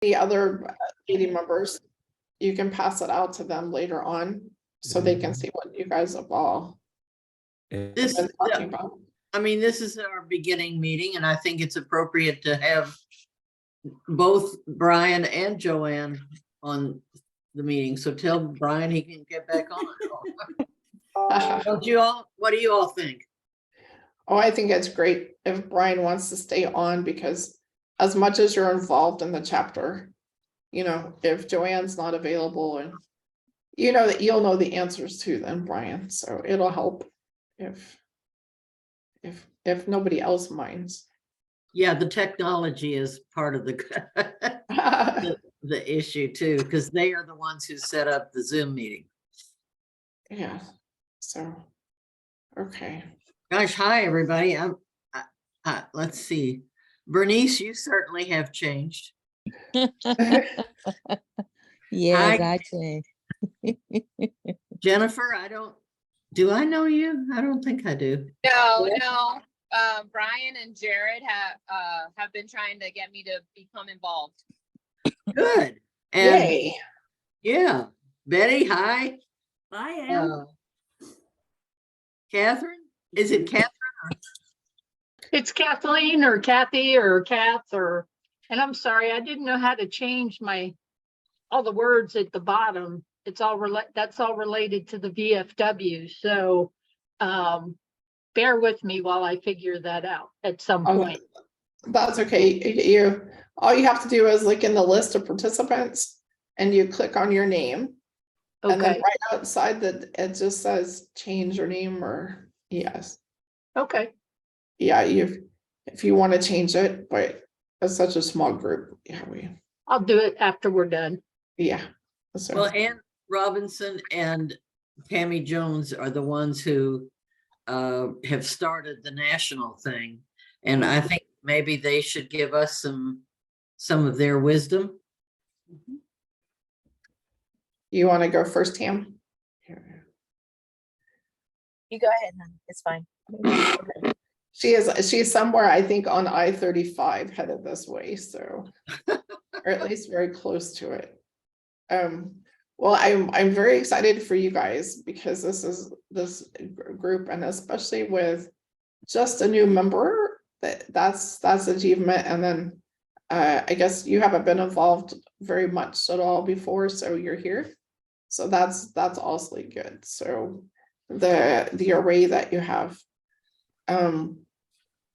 the other meeting members, you can pass it out to them later on so they can see what you guys have all This, been talking about. I mean, this is our beginning meeting, and I think it's appropriate to have both Brian and Joanne on the meeting. So tell Brian he can get back on. Don't you all? What do you all think? Oh, I think it's great if Brian wants to stay on, because as much as you're involved in the chapter, you know, if Joanne's not available, and you know that you'll know the answers to them, Brian, so it'll help if nobody else minds. Yeah, the technology is part of the issue too, because they are the ones who set up the Zoom meeting. Yeah, so okay. Gosh, hi everybody. Let's see. Bernice, you certainly have changed. Yes, Hi. I can. Jennifer, do I know you? I don't think I do. No. Brian and Jared have been trying to get me to become involved. Good. And Yay. yeah, Betty, hi. I am. Catherine, is it Catherine? It's Kathleen or Kathy or Kath and I'm sorry, I didn't know how to change all the words at the bottom. It's all that's all related to the VFW. So bear with me while I figure that out at some point. That's okay. All you have to do is look in the list of participants and you click on your name. And then Okay. right outside that it just says change your name or yes. Okay. Yeah, if you want to change it, but it's such a small group. Yeah, I'll do it after we're done. yeah. So Well, Ann Robinson and Tammy Jones are the ones who have started the national thing. And I think maybe they should give us some of their wisdom. you want to go first, Tam? You go ahead, honey. It's fine. She's somewhere, I think, on I-35 headed this way, so or at least very close to it. Well, I'm very excited for you guys because this group, and especially with just a new member, that's achievement. And then I guess you haven't been involved very much at all before, so you're here. So that's also good. So the array that you have.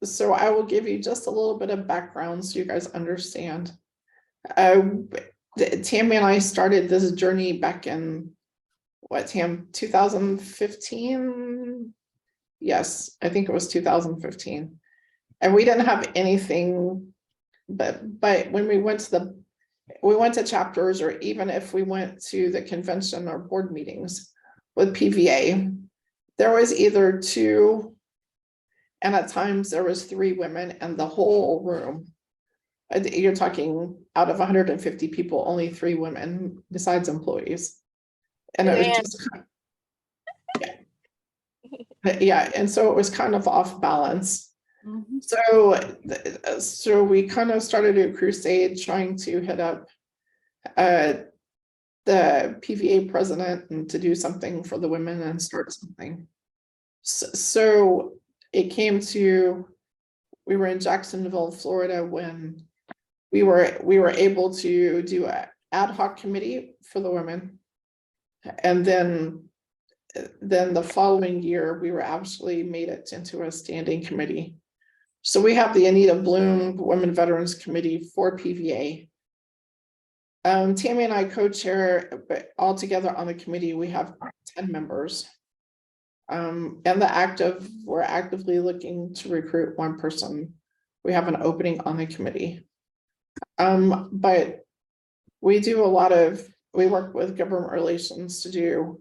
So I will give you just a little bit of background so you guys understand. Tammy and I started this journey back in what, Tam, 2015? Yes, I think it was 2015. And we didn't have anything, but when we went to chapters, or even if we went to the convention or board meetings with PVA, there was either 2, and at times there was 3 women in the whole room. You're talking out of 150 people, only 3 women besides employees. And it was just, yeah. And so it was kind of off balance. Mm-hmm. So we kind of started a crusade trying to hit up the PVA president and to do something for the women and start something. So it came to, we were in Jacksonville, Florida, when we were able to do an ad hoc committee for the women. And then the following year, we were actually made it into a standing committee. So we have the Anita Bloom Women Veterans Committee for PVA. Tammy and I co-chair, but all together on the committee, we have 10 members. And we're actively looking to recruit 1 person. We have an opening on the committee. But we work with government relations to do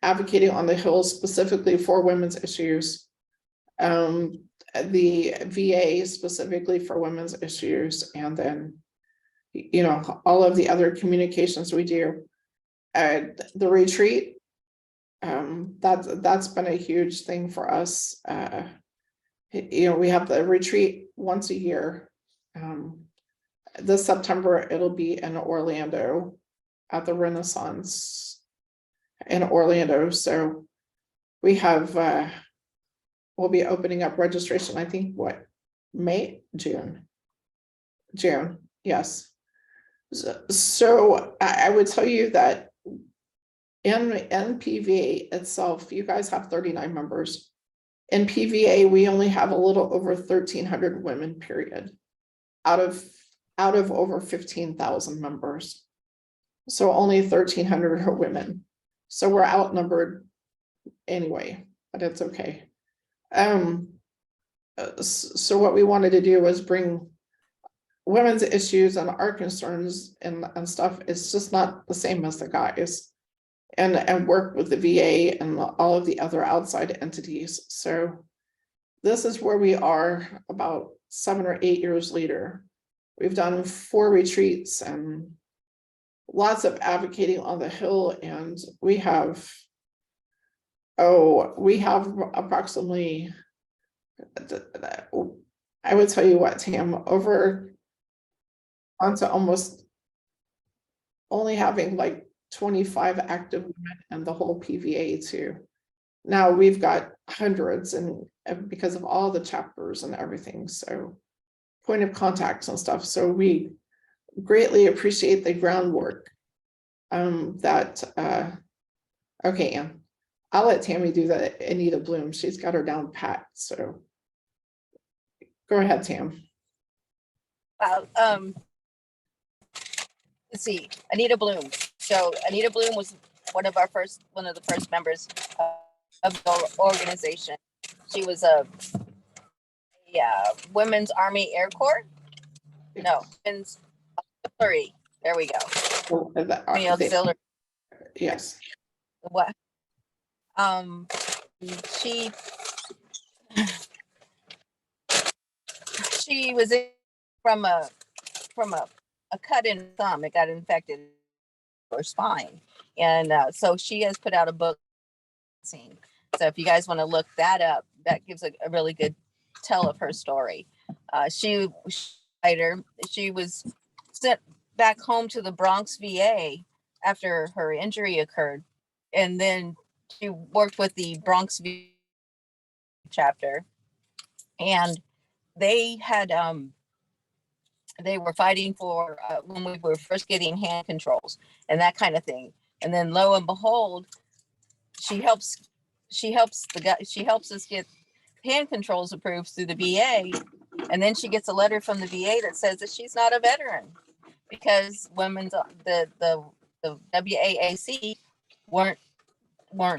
advocating on the Hill specifically for women's issues. The VA specifically for women's issues, and then, you know, all of the other communications we do. The retreat, that's been a huge thing for us. You know, we have the retreat once a year. this September, it'll be in Orlando at the Renaissance in Orlando. So we have, we'll be opening up registration, I think, what, June, yes. So I would tell you that in PVA itself, you guys have 39 members. In PVA, we only have a little over 1,300 women, period, out of over 15,000 members. So only 1,300 are women. So we're outnumbered anyway, but it's okay. So what we wanted to do was bring women's issues and our concerns and stuff. It's just not the same as the guys, and work with the VA and all of the other outside entities. So this is where we are about 7 or 8 years later. We've done 4 retreats and lots of advocating on the Hill, and we have approximately, I would tell you what, Tam, over onto almost only having like 25 active women and the whole PVA too. Now we've got hundreds, and because of all the chapters and everything, so point of contacts and stuff. So we greatly appreciate the groundwork that okay, Ann, I'll let Tammy do that. Anita Bloom, she's got her down pat. So go ahead, Tam. Well, let's see, Anita Bloom. So Anita Bloom was one of the first members of the organization. She was a Women's Army Air Corps. No, Women's Auxiliary. There we go. Army Auxiliary. Yes. What? She was from a cut in thumb. It got infected her spine, and so she has put out a book. So if you guys want to look that up, that gives a really good tell of her story. She was sent back home to the Bronx VA after her injury occurred, and then she worked with the Bronx VA chapter, and they had they were fighting for when we were first getting hand controls and that kind of thing. And then lo and behold, she helps us get hand controls approved through the VA. And then she gets a letter from the VA that says that she's not a veteran because the WAAC weren't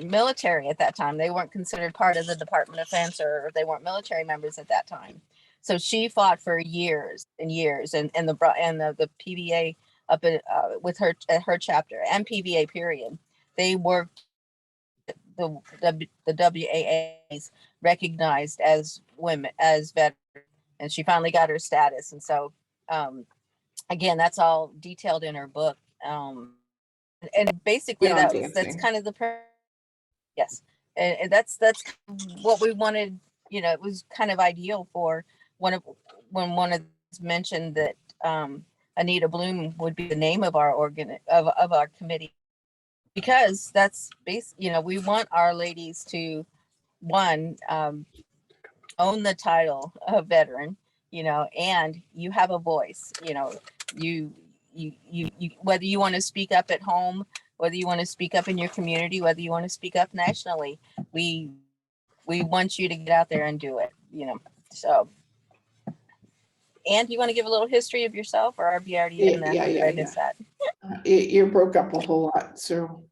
military at that time. They weren't considered part of the Department of Defense, or they weren't military members at that time. So she fought for years and years, and the PVA up with her chapter and PVA period. They worked the WAAs recognized as women, as veterans, and she finally got her status. And so again, that's all detailed in her book. And basically that's kind of yes, and that's what we wanted. You know, it was kind of ideal for when one of mentioned that Anita Bloom would be the name of our of our committee, because that's we want our ladies to own the title of veteran, and you have a voice, you whether you want to speak up at home, whether you want to speak up in your community, whether you want to speak up nationally, we want you to get out there and do it, so. And you want to give a little history of yourself, or have you already done that? Yeah. That? You broke up a whole lot, so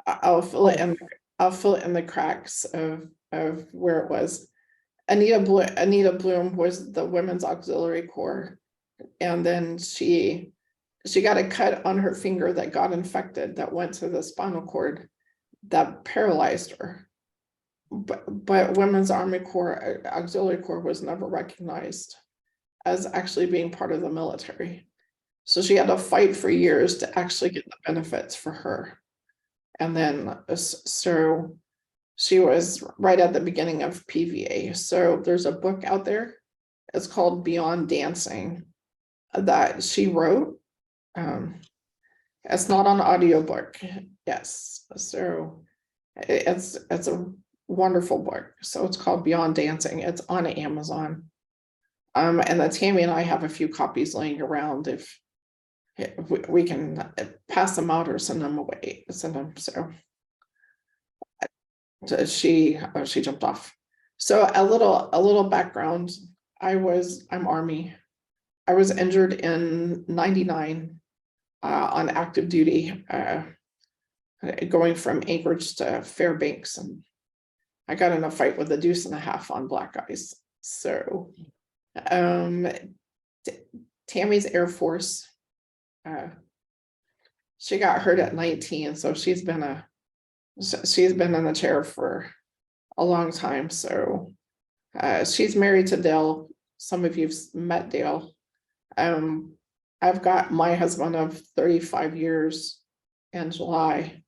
I'll fill it in. I'll fill it in the cracks of where it was. Anita Bloom was the Women's Auxiliary Corps, and then she got a cut on her finger that got infected, that went to the spinal cord, that paralyzed her. But Women's Army Corps Auxiliary Corps was never recognized as actually being part of the military. So she had to fight for years to actually get the benefits for her. And then, so she was right at the beginning of PVA. So there's a book out there. It's called Beyond Dancing. that she wrote. It's not on audiobook. Yes, so it's a wonderful book. So it's called Beyond Dancing. It's on Amazon. And then Tammy and I have a few copies laying around if we can pass them out or send them away, so she jumped off. So a little background. I'm Army. I was injured in 99 on active duty, going from Anchorage to Fairbanks, and I got in a fight with a deuce and a half on black ice. So Tammy's Air Force. She got hurt at 19, so she's been in the chair for a long time. So she's married to Dale. Some of you've met Dale. I've got my husband of 35 years in July,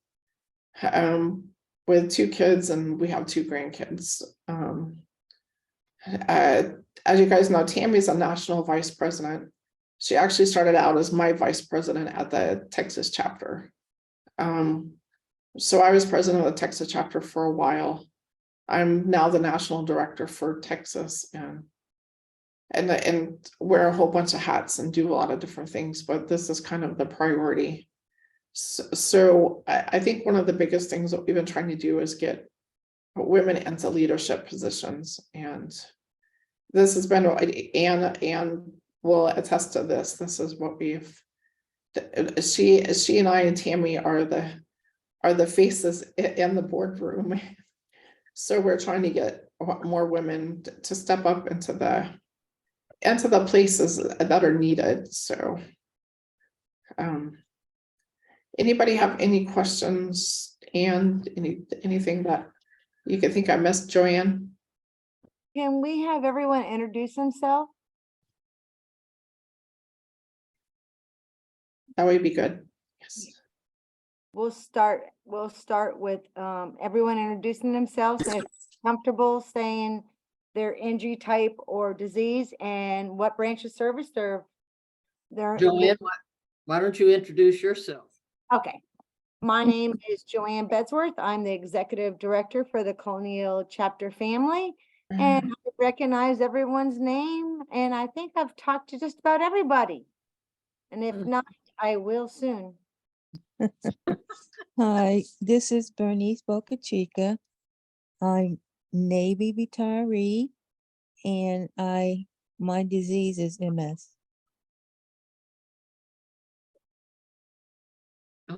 with 2 kids, and we have 2 grandkids. As you guys know, Tammy's a national vice president. She actually started out as my vice president at the Texas chapter. So I was president of the Texas chapter for a while. I'm now the national director for Texas, and wear a whole bunch of hats and do a lot of different things, but this is kind of the priority. So I think one of the biggest things that we've been trying to do is get women into leadership positions, and this has been, Anne will attest to this. This is what she and I and Tammy are the faces in the boardroom. So we're trying to get more women to step up into the places that are needed. So anybody have any questions, and anything that you could think I missed, Joanne? Can we have everyone introduce themselves? That would be good. Yes. We'll start with everyone introducing themselves, and if comfortable saying their injury type or disease and what branch of service they're. Joanne, why don't you introduce yourself? Okay. My name is Joanne Bedsworth. I'm the executive director for the Colonial chapter family. And I recognize everyone's name, and I think I've talked to just about everybody. And if not, I will soon. Hi, this is Bernice Boca Chica. I'm Navy retiree, and my disease is MS.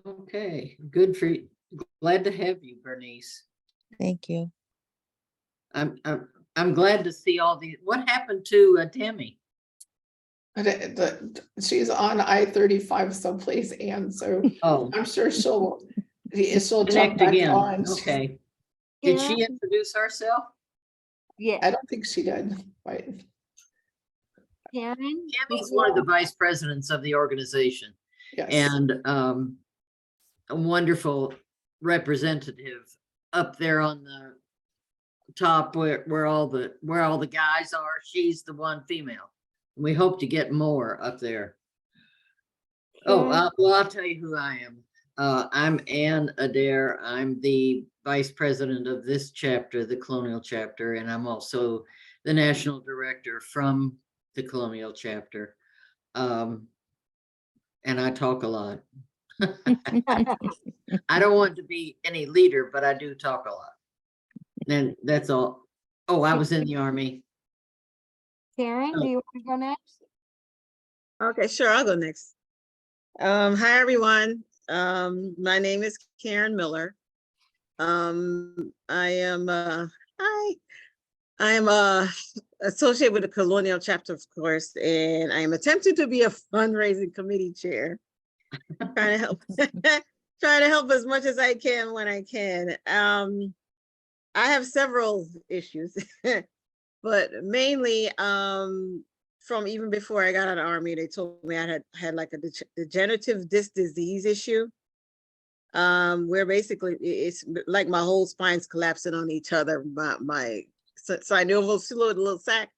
Okay, good for you. Glad to have you, Bernice. Thank you. I'm glad to see all these. What happened to Tammy? She's on I-35 someplace, and so Oh, I'm sure she'll jump connect back again. on. Okay. Did she Yeah. introduce herself? Yeah, I don't think she did, but Karen. Tammy's one of the vice presidents of the organization, yes. and a wonderful representative up there on the top where all the guys are. She's the one female. We hope to get more up there. Oh, well, I'll tell you who I am. I'm Ann Adair. I'm the vice president of this chapter, the Colonial chapter, and I'm also the national director from the Colonial chapter. And I talk a lot. I don't want to be any leader, but I do talk a lot. And that's all. Oh, I was in the Army. Karen, do you want to go next? Okay, sure, I'll go next. Hi, everyone. My name is Karen Miller. I am associated with the Colonial chapter, of course, and I am attempting to be a fundraising committee chair. Trying to help, trying to help as much as I can when I can. I have several issues, but mainly from even before I got out of the Army, they told me I had like a degenerative disc disease issue, where basically it's like my whole spine's collapsing on each other. My synovial fluid, little sac,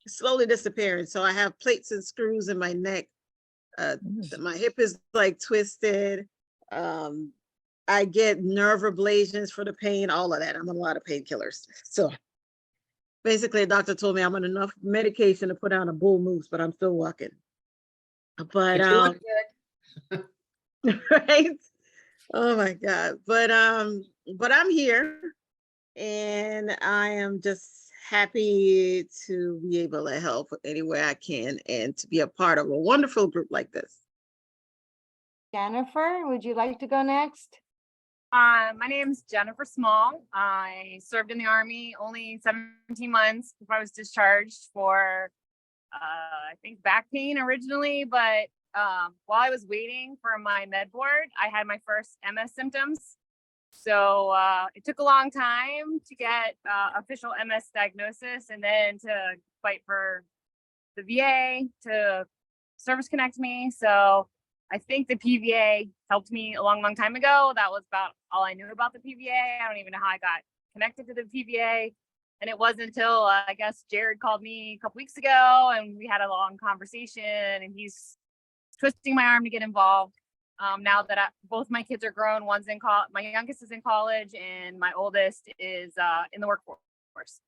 slowly disappearing. So I have plates and screws in my neck My hip is like twisted. I get nerve ablations for the pain, all of that. I'm on a lot of painkillers. So basically, the doctor told me I'm on enough medication to put down a bull moose, but I'm still walking. But You're doing good. right? Oh my God. But I'm here and I am just happy to be able to help any way I can and to be a part of a wonderful group like this. Jennifer, would you like to go next? My name's Jennifer Small. I served in the Army only 17 months before I was discharged for, I think, back pain originally. But while I was waiting for my med board, I had my first MS symptoms. So it took a long time to get official MS diagnosis and then to fight for the VA to service connect me. So I think the PVA helped me a long time ago. That was about all I knew about the PVA. I don't even know how I got connected to the PVA. And it wasn't until I guess Jared called me a couple weeks ago and we had a long conversation and he's twisting my arm to get involved. Now that both my kids are grown, one's in college, my youngest is in college and my oldest is in the workforce.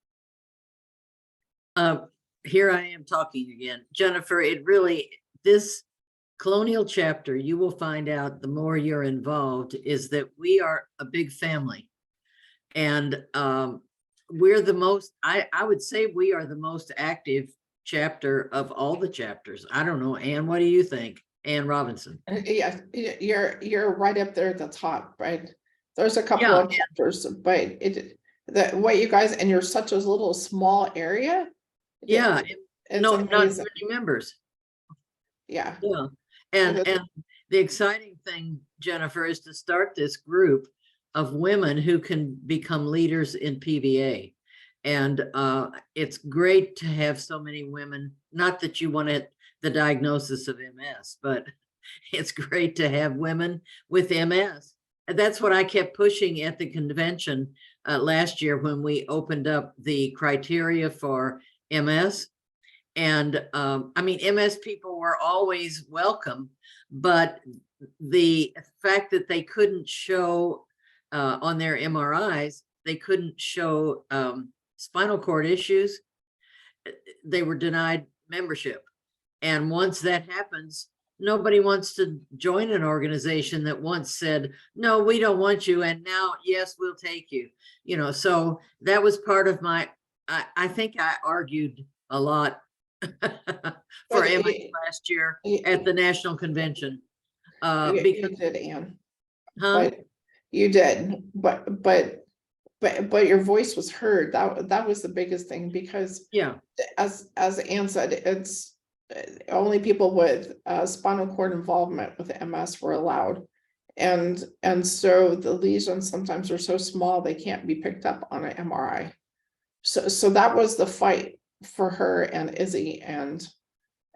Here I am talking again. Jennifer, this Colonial chapter, you will find out the more you're involved is that we are a big family. And we're the most, I would say we are the most active chapter of all the chapters. I don't know, Ann, what do you think? Ann Robinson. Yeah, you're right up there at the top, right? There's a couple Yeah. of chapters, but what you guys, and you're such a little small area. Yeah, It's no, not amazing. 30 members. Yeah. Yeah, and It is. and the exciting thing, Jennifer, is to start this group of women who can become leaders in PVA. And it's great to have so many women, not that you wanted the diagnosis of MS, but it's great to have women with MS. And that's what I kept pushing at the convention last year when we opened up the criteria for MS. And I mean, MS people were always welcome, but the fact that they couldn't show on their MRIs, they couldn't show spinal cord issues, they were denied membership. And once that happens, nobody wants to join an organization that once said, no, we don't want you. And now, yes, we'll take you. You know, so that was part of my, I think I argued a lot for But MS last year at the national convention. You Because, did, Ann. huh? But you did, but your voice was heard. That was the biggest thing, because Yeah, as Ann said, it's only people with spinal cord involvement with MS were allowed. And so the lesions sometimes are so small they can't be picked up on an MRI. So that was the fight for her and Izzy, and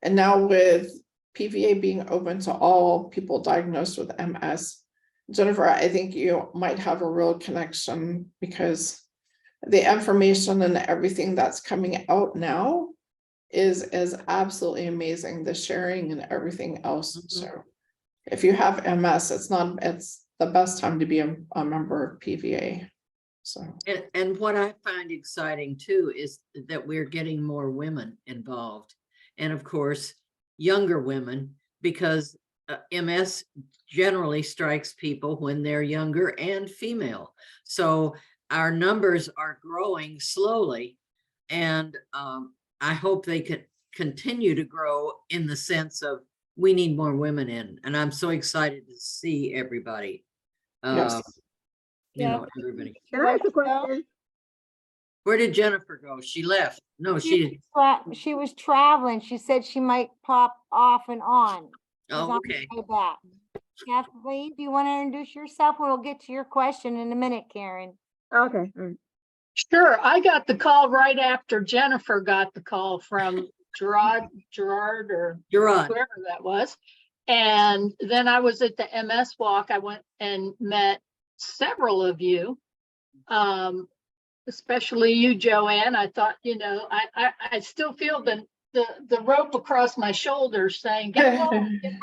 now with PVA being open to all people diagnosed with MS, Jennifer, I think you might have a real connection, because the information and everything that's coming out now is absolutely amazing, the sharing and everything else. Mhm. So if you have MS, it's the best time to be a member of PVA. So and what I find exciting too is that we're getting more women involved, and of course younger women, because MS generally strikes people when they're younger and female. So our numbers are growing slowly, and I hope they can continue to grow in the sense of we need more women in, and I'm so excited to see everybody. yes. You Yeah. know, everybody. Can I ask a question? Where did Jennifer go? She left. No, she, She was traveling. She said she might pop off and on. 'Cause oh, I'm okay. way back. Kathleen, do you want to introduce yourself? We'll get to your question in a minute, Karen. Okay. Sure, I got the call right after Jennifer got the call from Gerard or You're on. whoever that was. And then I was at the MS walk. I went and met several of you. Especially you, Joanne. I thought, I still feel the the rope across my shoulders saying, get going, get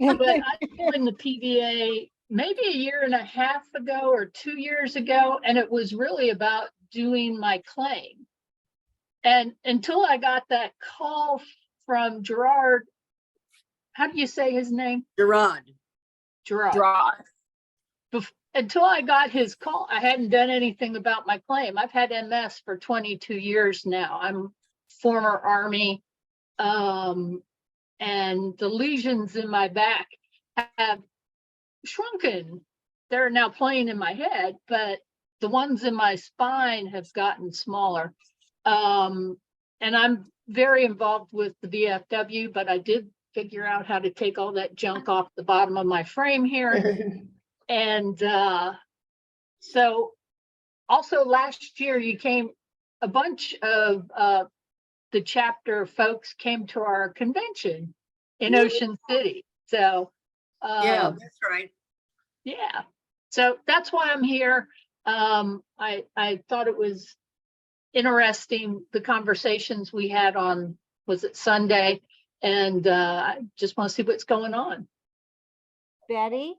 going. But I joined the PVA maybe a year and a half ago or 2 years ago, and it was really about doing my claim. And until I got that call from Gerard, how do you say his name? Gerard. Gerard. Until I got his call, I hadn't done anything about my claim. I've had MS for 22 years now. I'm former Army, and the lesions in my back have shrunken. They're now playing in my head, but the ones in my spine have gotten smaller. And I'm very involved with the VFW, but I did figure out how to take all that junk off the bottom of my frame here. And so also last year a bunch of the chapter folks came to our convention in Ocean City. So Yeah, that's right. yeah, so that's why I'm here. I thought it was interesting, the conversations we had on, was it Sunday? And I just want to see what's going on. Betty,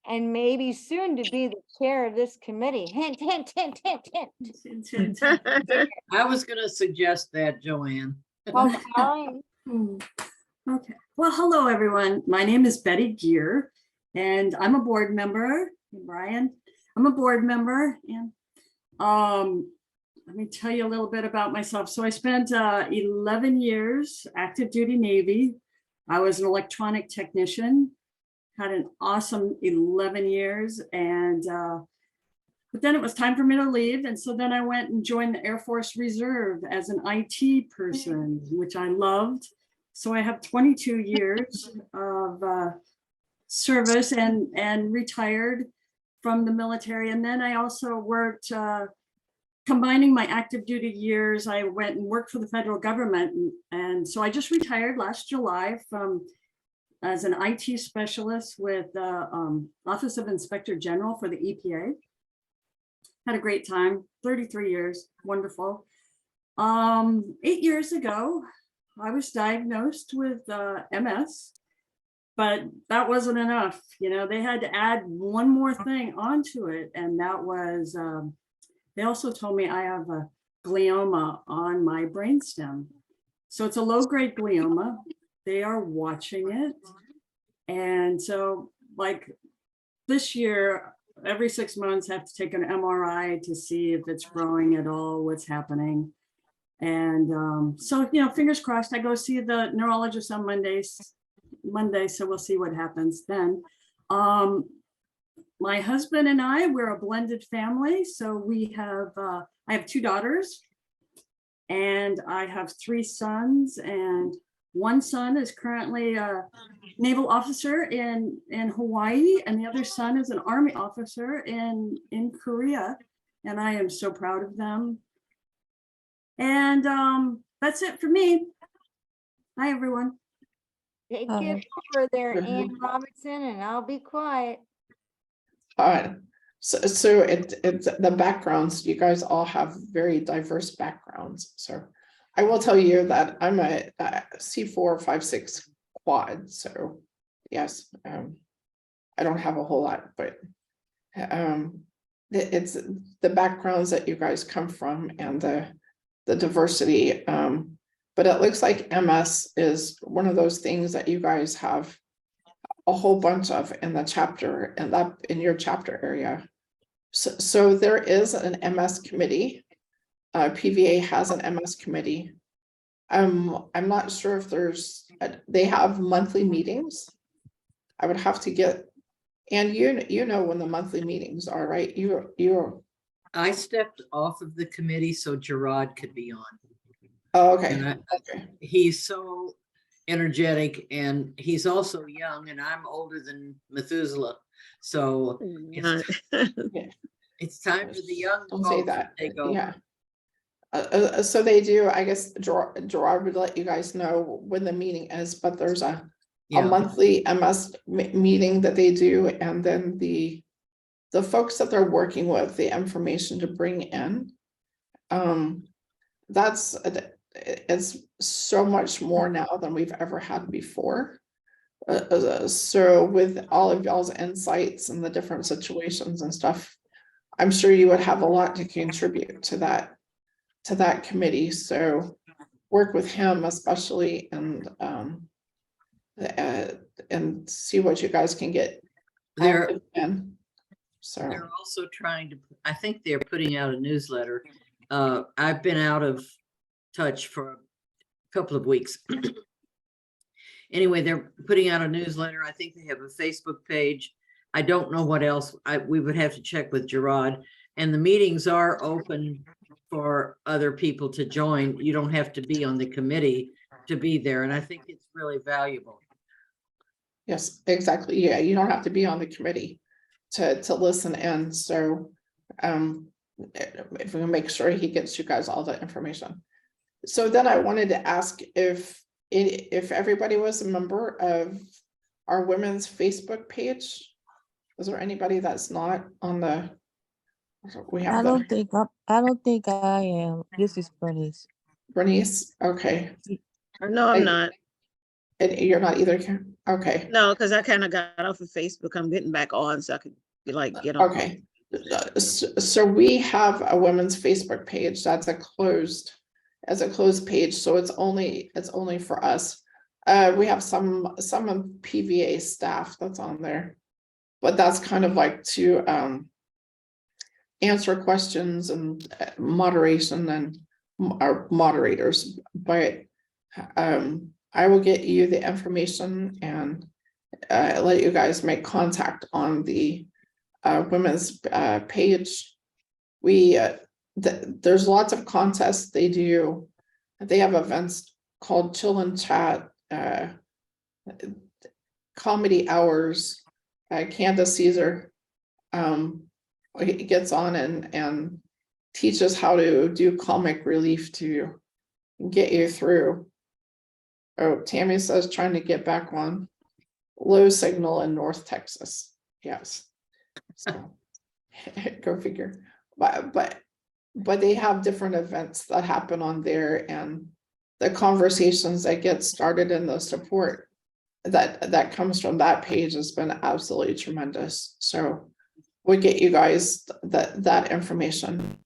and maybe soon to be the chair of this committee. Hint, hint, hint, hint, hint. I was gonna suggest that, Joanne. Okay. Okay, well, hello, everyone. My name is Betty Gear, and I'm a board member. Brian, I'm a board member, and let me tell you a little bit about myself. So I spent 11 years active duty Navy. I was an electronic technician, had an awesome 11 years, and but then it was time for me to leave. And so then I went and joined the Air Force Reserve as an IT person, which I loved. So I have 22 years of service and retired from the military. And then I also worked, combining my active duty years, I went and worked for the federal government. And so I just retired last July as an IT specialist with the Office of Inspector General for the EPA. Had a great time, 33 years, wonderful. 8 years ago, I was diagnosed with MS, but that wasn't enough. You know, they had to add one more thing onto it. And that was, they also told me I have a glioma on my brainstem. So it's a low-grade glioma. They are watching it. And so like this year, every 6 months, I have to take an MRI to see if it's growing at all, what's happening. And so, you know, fingers crossed, I go see the neurologist on Monday, so we'll see what happens then. My husband and I, we're a blended family. So we have, I have 2 daughters and I have 3 sons, and one son is currently a naval officer in Hawaii, and the other son is an Army officer in Korea. And I am so proud of them. And that's it for me. Hi, everyone. Take Hi. it over there, Ann Robinson, and I'll be quiet. So it's the backgrounds, you guys all have very diverse backgrounds. So I will tell you that I'm a C456 quad. So yes, I don't have a whole lot, but it's the backgrounds that you guys come from and the diversity. But it looks like MS is one of those things that you guys have a whole bunch of in the chapter, and that in your chapter area. So there is an MS committee. PVA has an MS committee. I'm not sure if they have monthly meetings. I would have to get, and you know when the monthly meetings are, right? You're I stepped off of the committee so Gerard could be on. oh, okay. And Okay. he's so energetic, and he's also young, and I'm older than Methuselah. So it's time for the young Don't say folks to that. take over. Yeah. So they do, I guess Gerard would let you guys know when the meeting is, but there's a Yeah. monthly MS meeting that they do, and then the folks that they're working with, the information to bring in. That's it's so much more now than we've ever had before. So with all of y'all's insights and the different situations and stuff, I'm sure you would have a lot to contribute to that committee. So work with him especially, and see what you guys can get. They're, active in. So they're also trying to, I think they're putting out a newsletter. I've been out of touch for a couple of weeks. Anyway, they're putting out a newsletter. I think they have a Facebook page. I don't know what else. We would have to check with Gerard. And the meetings are open for other people to join. You don't have to be on the committee to be there. And I think it's really valuable. yes, exactly. Yeah, you don't have to be on the committee to listen in. So if we can make sure he gets you guys all the information. So then I wanted to ask if everybody was a member of our women's Facebook page. Is there anybody that's not on the? We have I don't think I am. This is Bernice. Bernice. Okay, No, I'm not. and you're not either. Karen? Okay. No, because I kind of got off of Facebook. I'm getting back on so I could get on. Okay. So we have a women's Facebook page that's a closed page, so it's only for us. We have some of PVA staff that's on there, but that's kind of like to answer questions and moderation and our moderators. But I will get you the information and let you guys make contact on the women's page. There's lots of contests they do. They have events called Chill and Chat, comedy hours. Candace Caesar gets on and teaches how to do comic relief to get you through. Oh, Tammy says trying to get back on. Low signal in North Texas. Yes. So go figure. But they have different events that happen on there, and the conversations that get started in the support that comes from that page has been absolutely tremendous. So we'll get you guys that information.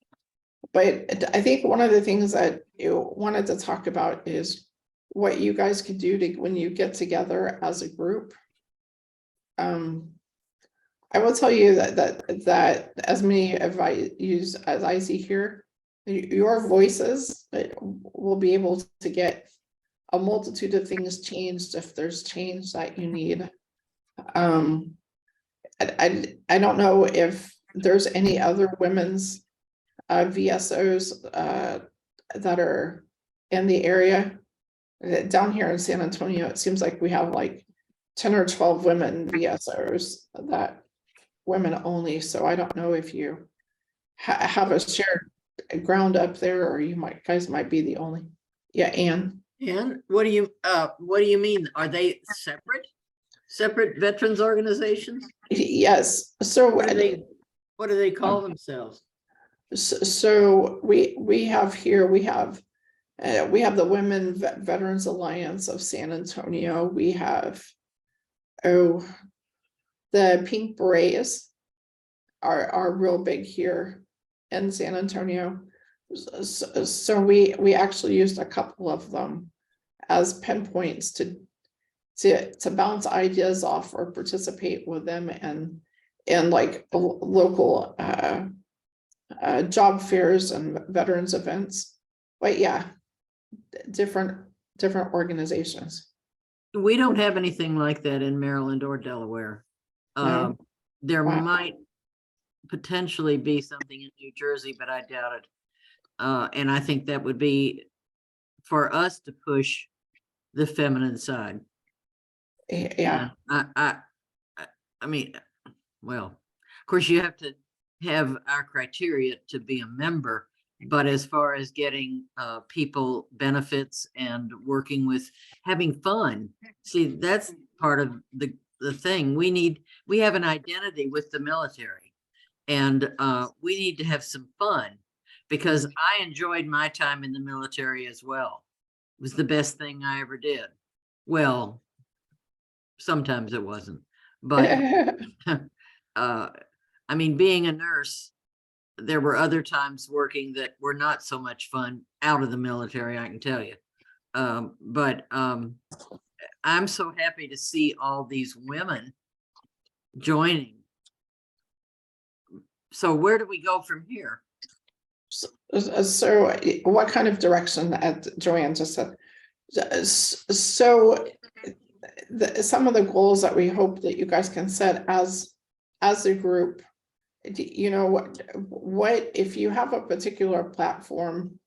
But I think one of the things that you wanted to talk about is what you guys could do to when you get together as a group. I will tell you that as many as I see here, your voices will be able to get a multitude of things changed if there's change that you need. I don't know if there's any other women's VSOs that are in the area. Down here in San Antonio, it seems like we have like 10 or 12 women VSOs that women only. So I don't know if you have a shared ground up there, or you guys might be the only. Yeah, Anne. And what do you mean? Are they separate veterans organizations? Yes. So What do they call themselves? So we have here, we have the Women Veterans Alliance of San Antonio. We have, the Pink Berets are real big here in San Antonio. So we actually used a couple of them as pinpoints to bounce ideas off or participate with them and like local job fairs and veterans events. But yeah, different organizations. We don't have anything like that in Maryland or Delaware. No? There Wow. might potentially be something in New Jersey, but I doubt it. And I think that would be for us to push the feminine side. Yeah. I mean, well, of course you have to have our criteria to be a member, but as far as getting people benefits and working with having fun, see, that's part of the thing. We have an identity with the military, and we need to have some fun. because I enjoyed my time in the military as well. It was the best thing I ever did. Well, sometimes it wasn't, but I mean, being a nurse, there were other times working that were not so much fun out of the military, I can tell you. But I'm so happy to see all these women joining. So where do we go from here? So what kind of direction, Joanne just said? So some of the goals that we hope that you guys can set as a group, you know, what if you have a particular platform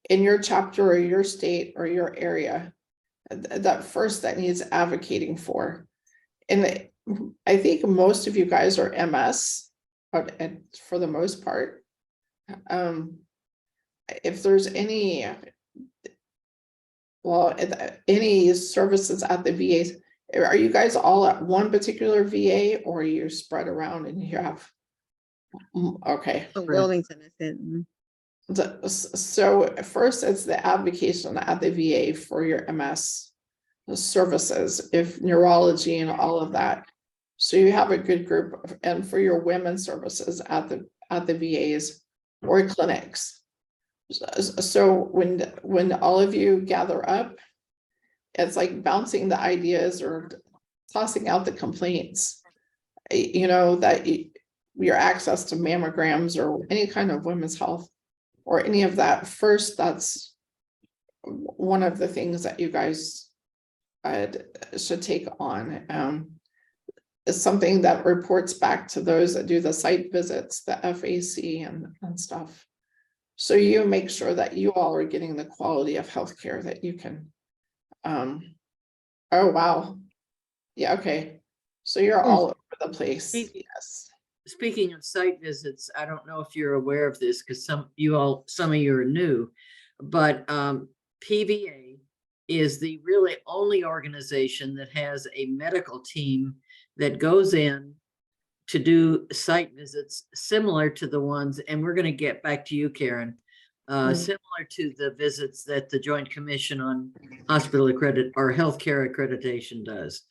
in your chapter or your state or your area that needs advocating for? And I think most of you guys are MS, and for the most part. If there's any services at the VAs, are you guys all at one particular VA, or are you spread around and you have? Okay. Oh, Wilmington, I said. So first, it's the advocation at the VA for your MS services, if neurology and all of that. So you have a good group, and for your women's services at the VAs or clinics. So when all of you gather up, it's like bouncing the ideas or tossing out the complaints, you know, that your access to mammograms or any kind of women's health or any of that. First, that's one of the things that you guys should take on. Is something that reports back to those that do the site visits, the FAC and stuff. So you make sure that you all are getting the quality of healthcare that you can. Oh, wow. Yeah, okay. So you're all over the place. Yes. Speaking of site visits, I don't know if you're aware of this because some of you are new, but PVA is the really only organization that has a medical team that goes in to do site visits similar to the ones, and we're going to get back to you, Karen, similar to the visits that the Joint Commission on Hospital or Healthcare Accreditation does.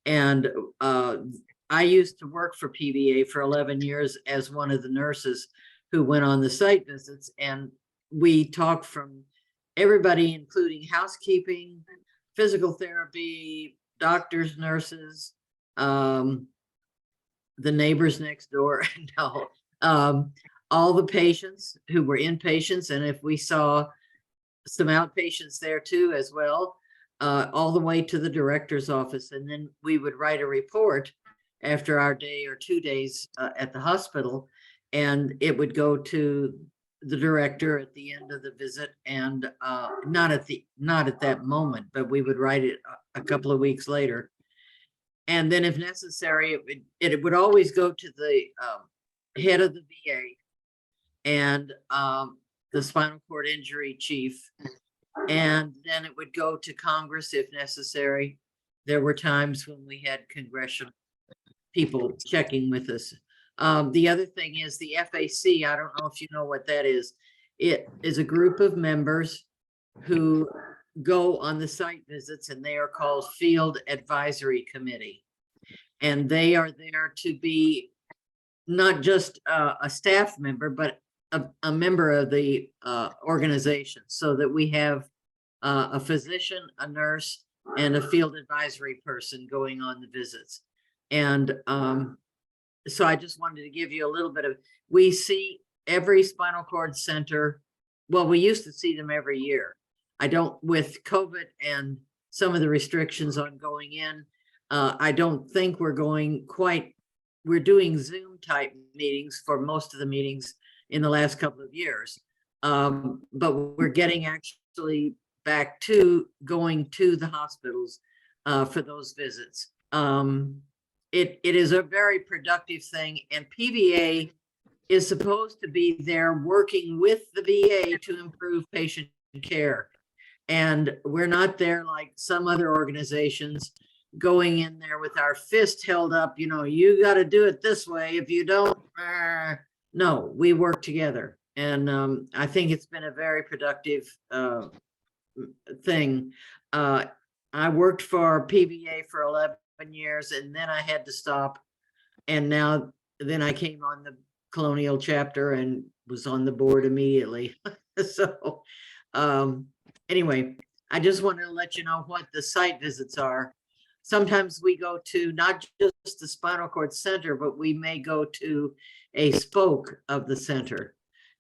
And I used to work for PVA for 11 years as one of the nurses who went on the site visits, and we talked from everybody, including housekeeping, physical therapy, doctors, nurses, the neighbors next door, no, all the patients who were inpatients, and if we saw some outpatients there too as well, all the way to the director's office. And then we would write a report after our day or 2 days at the hospital, and it would go to the director at the end of the visit, and not at that moment, but we would write it a couple of weeks later. And then if necessary, it would always go to the head of the VA and the spinal cord injury chief. And then it would go to Congress if necessary. There were times when we had congressional people checking with us. The other thing is the FAC. I don't know if you know what that is. It is a group of members who go on the site visits, and they are called Field Advisory Committee. And they are there to be not just a staff member, but a member of the organization, so that we have a physician, a nurse, and a field advisory person going on the visits. And so I just wanted to give you a little bit of, we see every spinal cord center. Well, we used to see them every year. I don't, with COVID and some of the restrictions on going in, I don't think we're doing Zoom type meetings for most of the meetings in the last couple of years. But we're getting actually back to going to the hospitals for those visits. It is a very productive thing, and PVA is supposed to be there working with the VA to improve patient care. And we're not there like some other organizations going in there with our fist held up, you know, you got to do it this way. If you don't, no, we work together. And I think it's been a very productive thing. I worked for PVA for 11 years and then I had to stop. And then I came on the Colonial chapter and was on the board immediately. So anyway, I just wanted to let you know what the site visits are. Sometimes we go to not just the spinal cord center, but we may go to a spoke of the center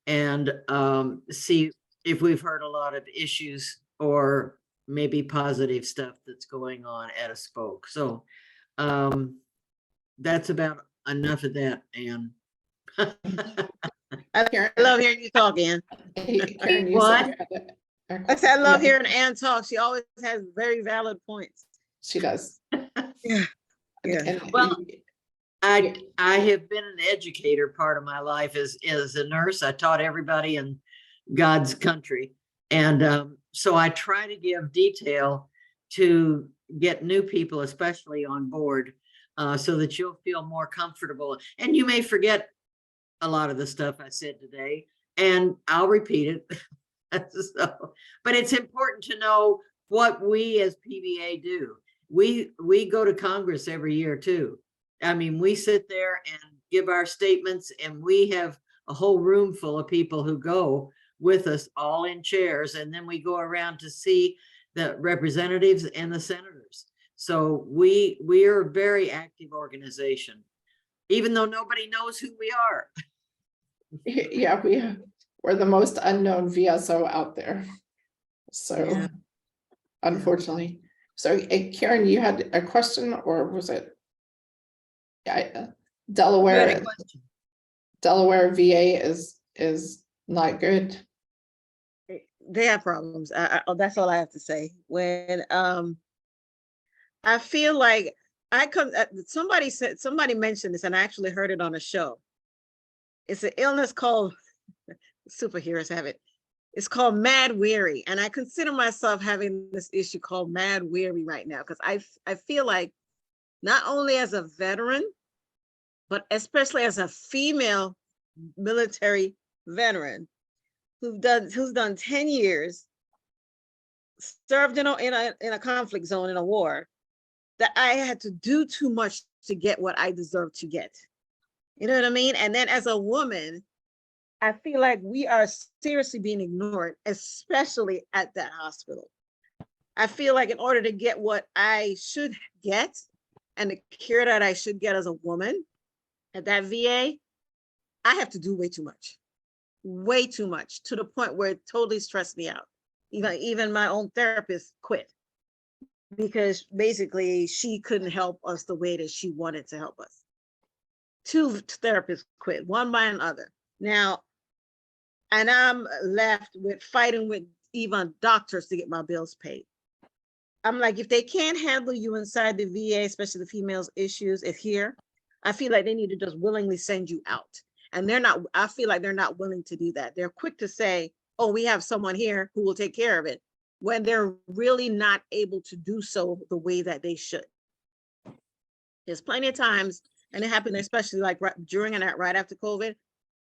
and see if we've heard a lot of issues or maybe positive stuff that's going on at a spoke. So that's about enough of that, Anne. I love hearing you talk, Ann. Karen, you What? said you had a- I said, I love Yeah, hearing Ann talk. She always has very valid points. She does. Yeah. And- Yeah. and Well, you- I have been an educator part of my life as a nurse. I taught everybody in God's country. And so I try to give detail to get new people, especially on board, so that you'll feel more comfortable. And you may forget a lot of the stuff I said today, and I'll repeat it. So, but it's important to know what we as PVA do. We go to Congress every year too. I mean, we sit there and give our statements, and we have a whole room full of people who go with us, all in chairs, and then we go around to see the representatives and the senators. So we are a very active organization, even though nobody knows who we are. Yeah, we're the most unknown VSO out there. So Yeah. unfortunately, so Karen, you had a question, or was it? Yeah, You had a Delaware question? VA is not good. They have problems. That's all I have to say. When I feel like somebody mentioned this, and I actually heard it on a show. It's an illness called superheroes have it. It's called mad weary, and I consider myself having this issue called mad weary right now because I feel like not only as a veteran, but especially as a female military veteran who's done 10 years, served in a conflict zone in a war, that I had to do too much to get what I deserve to get. You know what I mean? And then as a woman, I feel like we are seriously being ignored, especially at that hospital. I feel like in order to get what I should get and the care that I should get as a woman at that VA, I have to do way too much, to the point where it totally stressed me out. Even my own therapist quit because basically she couldn't help us the way that she wanted to help us. 2 therapists quit, one by another. Now, and I'm left with fighting with even doctors to get my bills paid. I'm like, if they can't handle you inside the VA, especially the females issues, I feel like they need to just willingly send you out. And I feel like they're not willing to do that. They're quick to say, oh, we have someone here who will take care of it, when they're really not able to do so the way that they should. There's plenty of times, and it happened especially like during and right after COVID,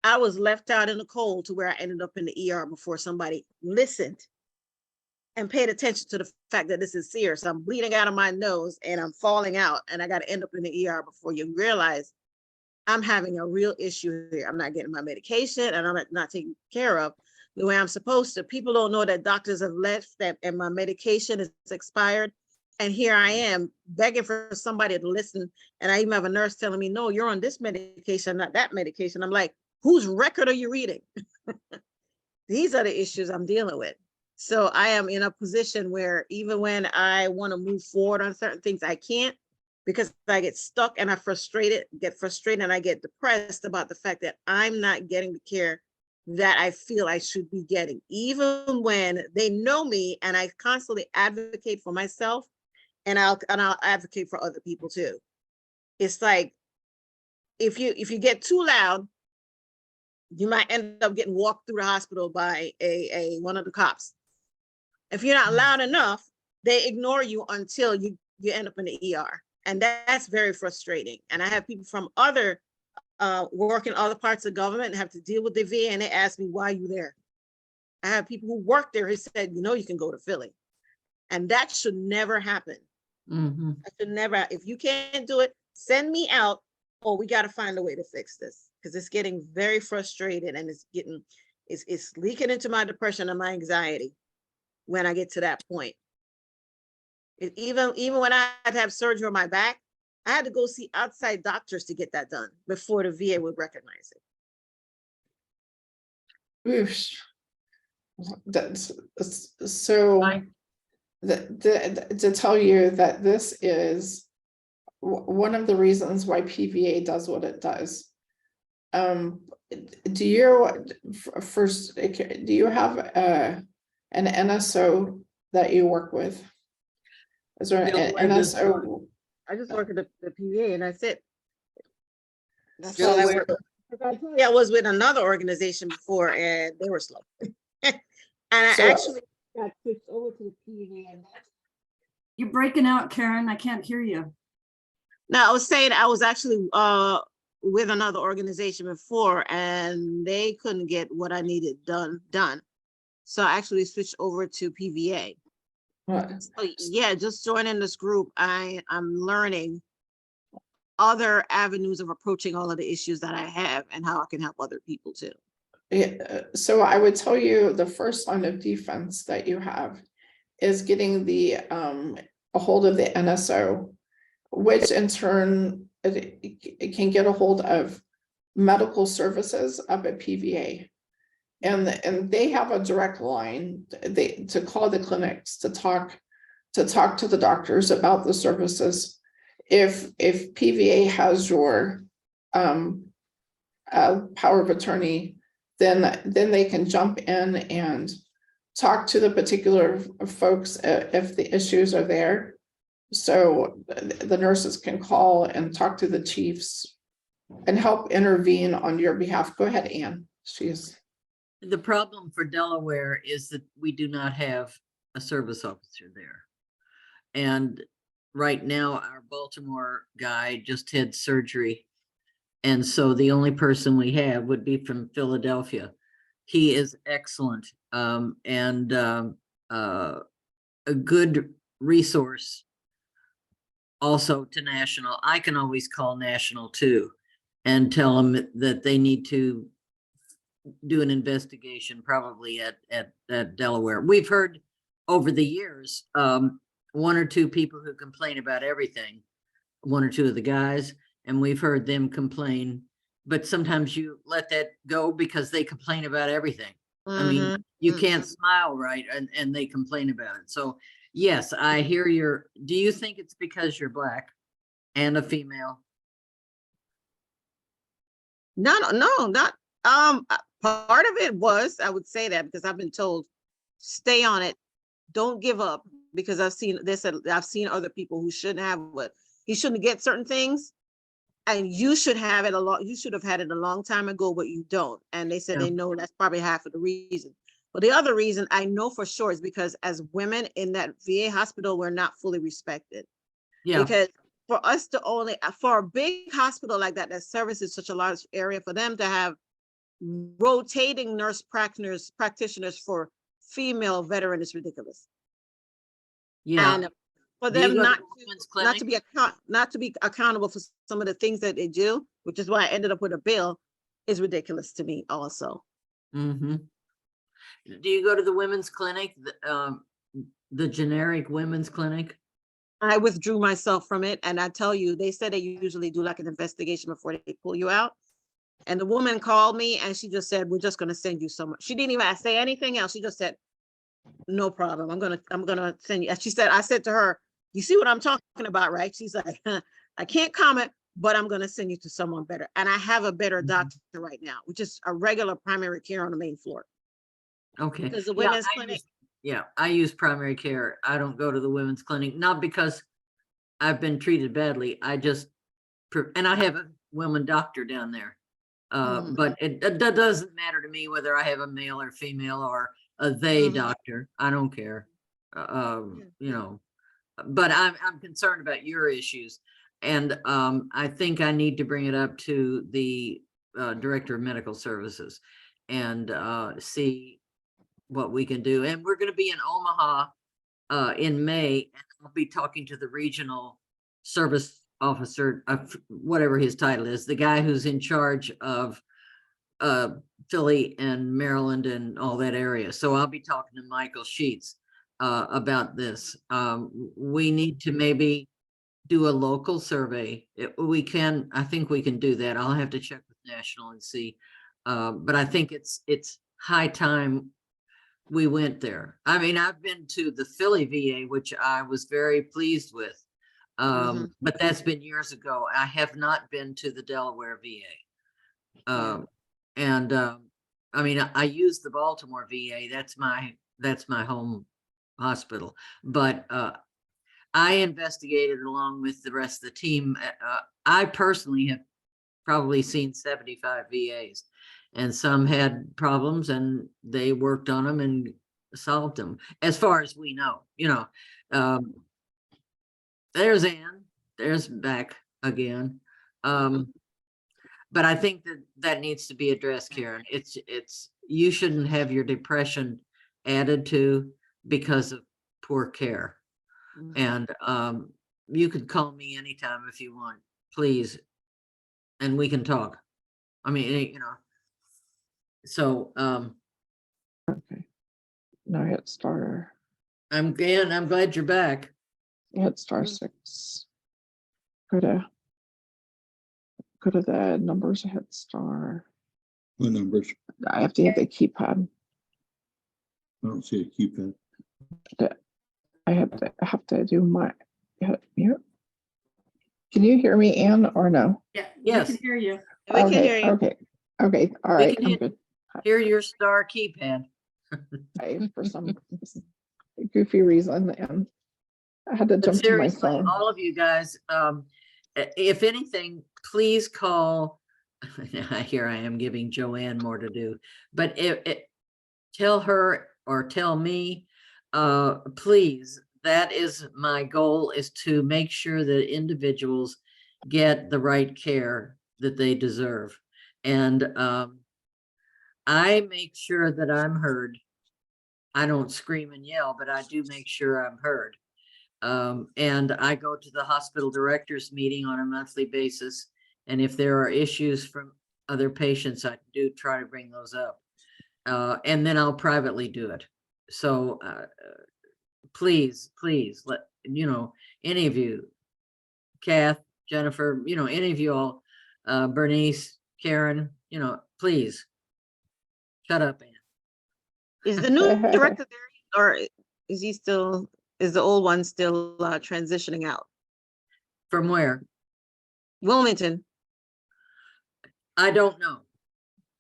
I was left out in the cold to where I ended up in the ER before somebody listened and paid attention to the fact that this is serious. I'm bleeding out of my nose and I'm falling out, and I got to end up in the ER before you realize I'm having a real issue here. I'm not getting my medication and I'm not taken care of the way I'm supposed to. People don't know that doctors have left and my medication is expired. And here I am begging for somebody to listen. And I even have a nurse telling me, no, you're on this medication, not that medication. I'm like, whose record are you reading? These are the issues I'm dealing with. So I am in a position where even when I want to move forward on certain things, I can't, because I get stuck and get frustrated and I get depressed about the fact that I'm not getting the care that I feel I should be getting, even when they know me and I constantly advocate for myself, and I'll advocate for other people too. It's like, if you get too loud, you might end up getting walked through the hospital by one of the cops. If you're not loud enough, they ignore you until you end up in the ER. And that's very frustrating. And I have people from other work in other parts of government and have to deal with the VA, and they ask me, why are you there? I have people who work there who said, you know, you can go to Philly. And that should never happen. Mhm. That should never, if you can't do it, send me out, or we got to find a way to fix this, because it's getting very frustrated, and it's leaking into my depression and my anxiety when I get to that point. Even when I had to have surgery on my back, I had to go see outside doctors to get that done before the VA would recognize it. Oof. That's so. Right. To tell you that this is one of the reasons why PVA does what it does. Do you first? Do you have an NSO that you work with? Is there an Delaware does NSO? I just work at the PVA, and that's it. That's Still all I aware. work. I was with another organization before, and they were slow. And I So- actually got switched over to the PVA. And You're breaking out, Karen. I can't hear you. no, I was saying I was actually with another organization before, and they couldn't get what I needed done. So I actually switched over to PVA. So yeah, just joining this group, I'm learning other avenues of approaching all of the issues that I have and how I can help other people too. Yeah, so I would tell you the first line of defense that you have is getting a hold of the NSO, which in turn it can get a hold of medical services up at PVA. And they have a direct line to call the clinics to talk to the doctors about the services. If PVA has your power of attorney, then they can jump in and talk to the particular folks if the issues are there. So the nurses can call and talk to the chiefs and help intervene on your behalf. Go ahead, Ann. The problem for Delaware is that we do not have a service officer there. And right now, our Baltimore guy just had surgery. And so the only person we have would be from Philadelphia. He is excellent and a good resource also to national. I can always call national too and tell them that they need to do an investigation probably at Delaware. We've heard over the years, one or two people who complain about everything, one or two of the guys, and we've heard them complain, but sometimes you let that go because they complain about everything. I mean, you can't smile, right? And they complain about it. So yes, I hear do you think it's because you're Black and a female? No, not, part of it was, I would say that because I've been told, stay on it, don't give up, because I've seen this, I've seen other people who shouldn't have what, you shouldn't get certain things. And you should have it you should have had it a long time ago, but you don't. And they said they know that's probably half of the reason. But the other reason I know for sure is because as women in that VA hospital, we're not fully respected. Yeah. Because for us to for a big hospital like that services such a large area, for them to have rotating nurse practitioners for female veteran is ridiculous. Yeah. And for Do you them go to not women's to be accountable for some of the things that they do, which is why I ended up with a bill, is ridiculous to me also. Mm-hmm. Do you go to the women's clinic, the generic women's clinic? I withdrew myself from it, and I tell you, they said they usually do like an investigation before they pull you out. And the woman called me and she just said, we're just going to send you somewhere. She didn't even say anything else. She just said, no problem. I'm gonna send you. She said, I said to her, you see what I'm talking about, right? She's like, I can't comment, but I'm gonna send you to someone better. And I have a better doctor right now, which is a regular primary care on the main floor. Okay. Because the women's clinic. I use primary care. I don't go to the women's clinic, not because I've been treated badly. And I have a woman doctor down there. But it doesn't matter to me whether I have a male or female or a they doctor. I don't care. You know, but I'm concerned about your issues. And I think I need to bring it up to the Director of Medical Services and see what we can do. And we're going to be in Omaha in May, and I'll be talking to the regional service officer, whatever his title is, the guy who's in charge of Philly and Maryland and all that area. So I'll be talking to Michael Sheets about this. We need to maybe do a local survey. I think we can do that. I'll have to check with National and see. But I think it's high time we went there. I mean, I've been to the Philly VA, which I was very pleased with. But that's been years ago. I have not been to the Delaware VA. I mean, I use the Baltimore VA. That's my home hospital. But I investigated along with the rest of the team. I personally have probably seen 75 VAs, and some had problems and they worked on them and solved them, as far as we know. There's Ann, there's back again. But I think that needs to be addressed, Karen. You shouldn't have your depression added to because of poor care. And you could call me anytime if you want, please, and we can talk. I mean, so Okay. No, hit star. I'm glad you're back. Hit star 6. Go to the numbers, hit star. What numbers? I have to hit the keypad. I don't see a keypad. I have to do my mute. Can you hear me, Ann, or no? Yeah, Yes. we can hear you. We can hear you. Okay. All right. can I'm hear- good. Hear your star keypad. For some goofy reason, and I had to But jump to my seriously, phone. all of you guys, if anything, please call. Here I am giving Joanne more to do, but tell her or tell me, please. That is my goal, is to make sure that individuals get the right care that they deserve. And I make sure that I'm heard. I don't scream and yell, but I do make sure I'm heard. And I go to the hospital directors meeting on a monthly basis. And if there are issues from other patients, I do try to bring those up. And then I'll privately do it. So please let, any of you, Kath, Jennifer, any of you all, Bernice, Karen, please shut up, Ann. Is the new director there, or is the old one still transitioning out? From where? Wilmington. I don't know.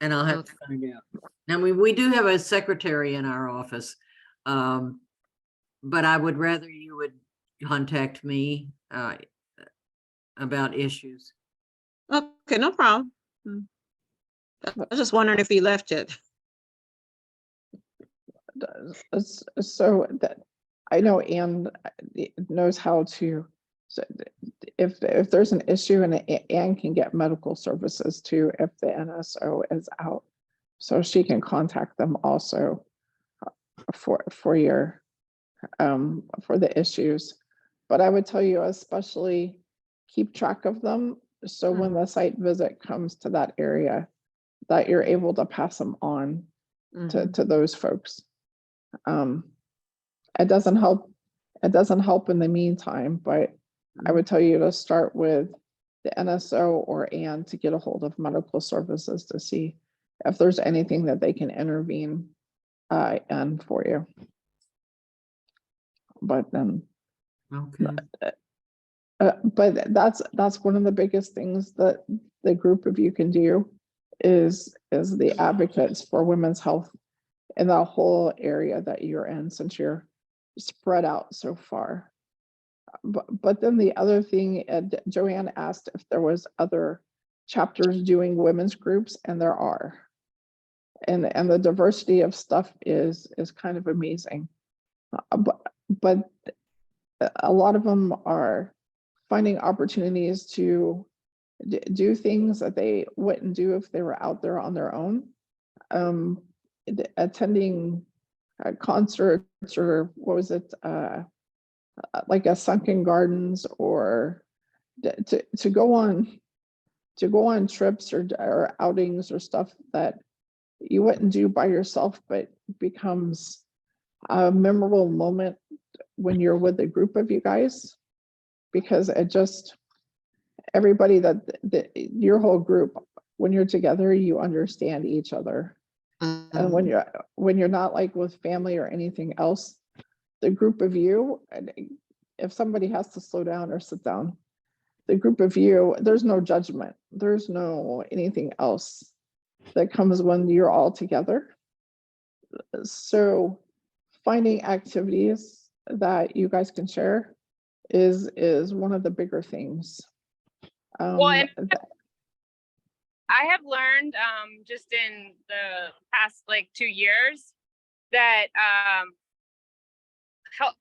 And I'll have to find out. Now, we do have a secretary in our office. But I would rather you would contact me about issues. Okay, no problem. I was just wondering if he left yet. So that I know Ann knows how to. So if there's an issue, and Ann can get medical services too if the NSO is out, so she can contact them also for your for the issues. But I would tell you, especially keep track of them, so when the site visit comes to that area, that you're able to pass them on to those folks. It doesn't help in the meantime, but I would tell you to start with the NSO or Ann to get a hold of medical services to see if there's anything that they can intervene in for you. But then, Okay. but that's one of the biggest things that the group of you can do is the advocates for women's health in the whole area that you're in, since you're spread out so far. But then the other thing, Joanne asked if there was other chapters doing women's groups, and there are. And the diversity of stuff is kind of amazing. But a lot of them are finding opportunities to do things that they wouldn't do if they were out there on their own. Attending concerts, or what was it, like a sunken gardens, or to go on trips or outings or stuff that you wouldn't do by yourself, but becomes a memorable moment when you're with a group of you guys, because it just, everybody that your whole group, when you're together, you understand each other. And when you're not like with family or anything else, the group of you, and if somebody has to slow down or sit down, the group of you, there's no judgment, there's no anything else that comes when you're all together. So finding activities that you guys can share is one of the bigger things. Well, and I have learned just in the past like 2 years that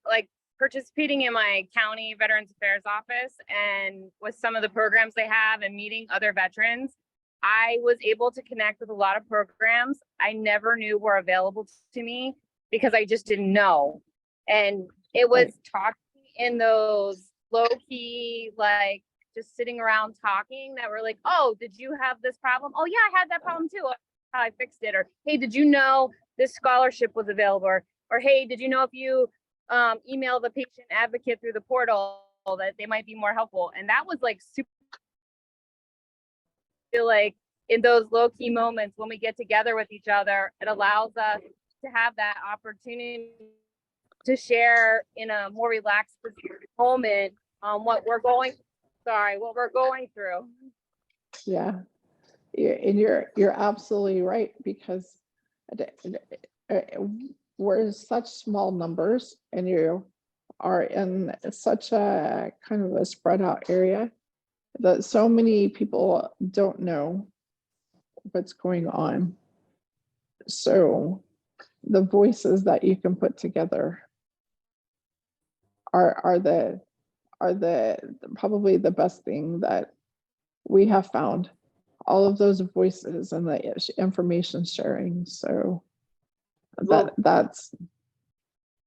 like participating in my county Veterans Affairs office and with some of the programs they have and meeting other veterans, I was able to connect with a lot of programs I never knew were available to me because I just didn't know. And it was talking in those low key, like just sitting around talking that were like, oh, did you have this problem? Oh yeah, I had that problem too. How I fixed it. Or, hey, did you know this scholarship was available? Or hey, did you know if you email the patient advocate through the portal that they might be more helpful? And that was like super. Feel like in those low key moments when we get together with each other, it allows us to have that opportunity to share in a more relaxed moment what we're going through. Yeah, and you're absolutely right, because we're such small numbers and you are in such a kind of a spread out area that so many people don't know what's going on. So the voices that you can put together are probably the best thing that we have found. All of those voices and the information sharing. So that's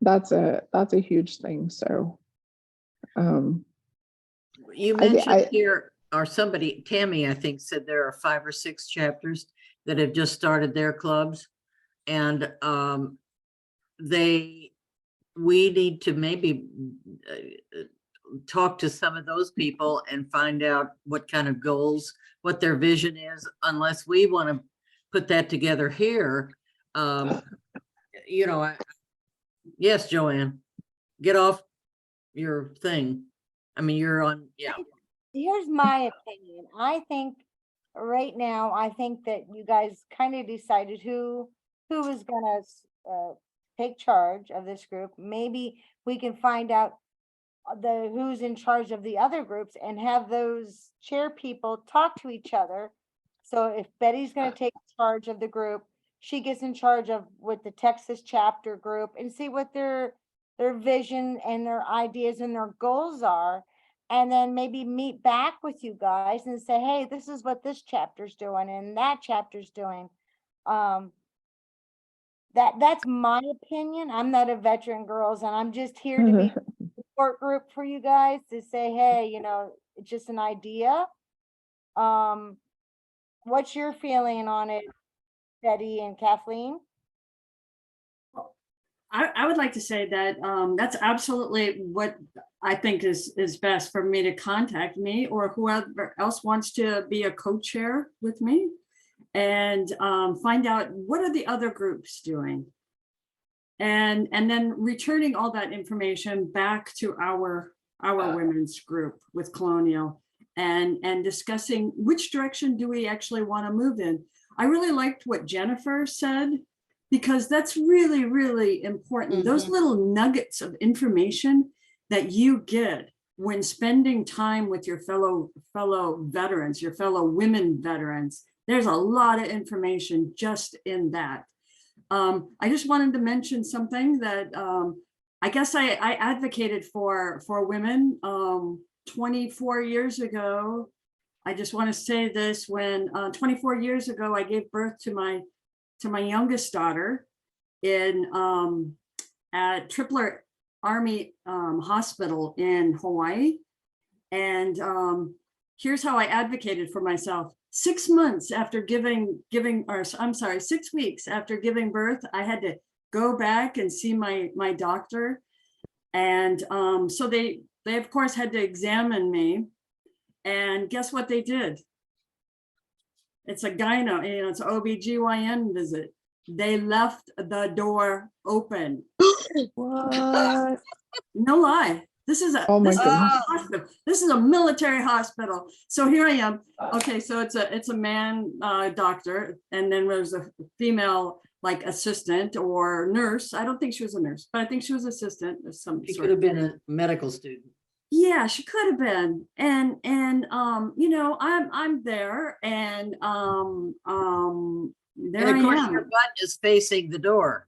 a huge thing. So You mentioned here, or somebody, Tammy, I think, said there are 5 or 6 chapters that have just started their clubs. And we need to maybe talk to some of those people and find out what kind of goals, what their vision is, unless we want to put that together here. You know, yes, Joanne, get off your thing. I mean, you're on, yeah. Here's my opinion. I think right now, I think that you guys kind of decided who is gonna take charge of this group. Maybe we can find out who's in charge of the other groups and have those chair people talk to each other. So if Betty's gonna take charge of the group, she gets in charge of with the Texas chapter group and see what their vision and their ideas and their goals are. And then maybe meet back with you guys and say, hey, this is what this chapter's doing and that chapter's doing. That's my opinion. I'm not a veteran, girls, and I'm just here to be a support group for you guys to say, hey, you know, it's just an idea. What's your feeling on it, Betty and Kathleen? I would like to say that that's absolutely what I think is best for me to contact me or whoever else wants to be a co-chair with me and find out what are the other groups doing. And then returning all that information back to our women's group with Colonial and discussing which direction do we actually want to move in. I really liked what Jennifer said, because that's really, really important. Those little nuggets of information that you get when spending time with your fellow veterans, your fellow women veterans, there's a lot of information just in that. I just wanted to mention something that I guess I advocated for women 24 years ago, I just want to say this, when 24 years ago, I gave birth to my youngest daughter in at Tripler Army Hospital in Hawaii. And here's how I advocated for myself. 6 months after or I'm sorry, 6 weeks after giving birth, I had to go back and see my doctor. And so they of course had to examine me. And guess what they did? It's a gyno, it's an OB/GYN visit. They left the door open. What? No lie. This is a Oh my this is a goodness. hospital. This is a military hospital. So here I am. Okay, so it's a man doctor, and then there's a female like assistant or nurse. I don't think she was a nurse, but I think she was assistant of some She sort. could have been a medical student. Yeah, she could have been. And you know, I'm there, and there And of I course, am. your butt is facing the door.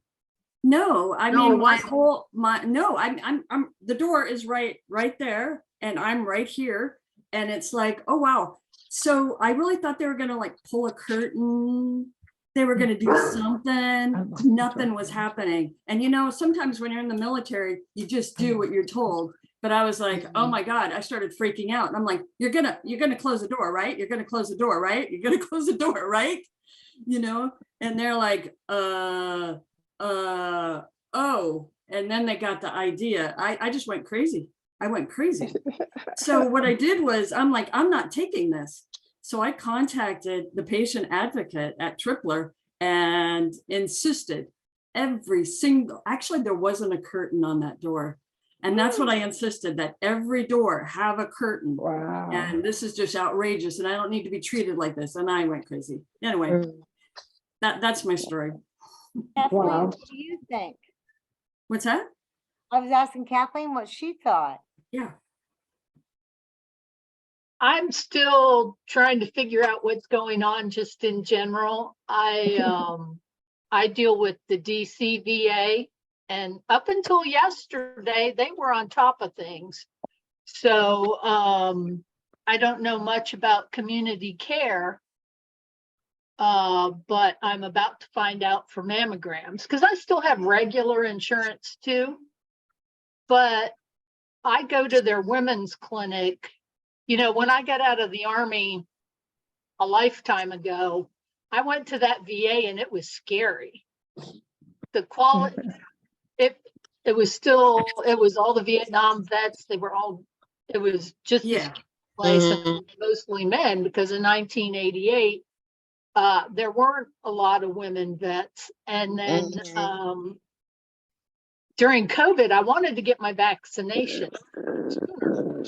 No, I No, mean, it my wasn't. whole, no, I'm, the door is right there, and I'm right here. And it's like, oh, wow. So I really thought they were gonna like pull a curtain. They were gonna do something. Nothing was happening. And you know, sometimes when you're in the military, you just do what you're told. But I was like, oh my God, I started freaking out. And I'm like, you're gonna close the door, right? You're gonna close the door, right? You're gonna close the door, right? You know, and they're like, oh, and then they got the idea. I just went crazy. I went crazy. So what I did was, I'm like, I'm not taking this. So I contacted the patient advocate at Tripler and insisted actually there wasn't a curtain on that door. And that's what I insisted, that every door have a curtain. Wow. And this is just outrageous, and I don't need to be treated like this. And I went crazy. Anyway, that's my story. Kathleen, Wow. what do you think? What's that? I was asking Kathleen what she thought. Yeah. I'm still trying to figure out what's going on just in general. I deal with the DC VA, and up until yesterday, they were on top of things. So I don't know much about community care, but I'm about to find out for mammograms, because I still have regular insurance too. But I go to their women's clinic. You know, when I got out of the Army a lifetime ago, I went to that VA and it was scary. The quality, it was all the Vietnam vets. It was just Yeah. a place, and mostly men, because in 1988, there weren't a lot of women vets. And then during COVID, I wanted to get my vaccination sooner.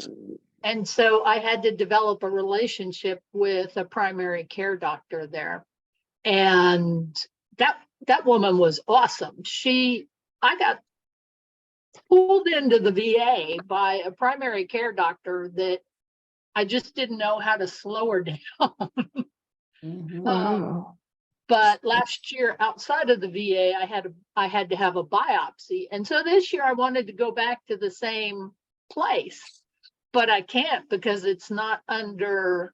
And so I had to develop a relationship with a primary care doctor there. And that woman was awesome. I got pulled into the VA by a primary care doctor that I just didn't know how to slow her down. Wow. But last year, outside of the VA, I had to have a biopsy. And so this year I wanted to go back to the same place, but I can't because it's not under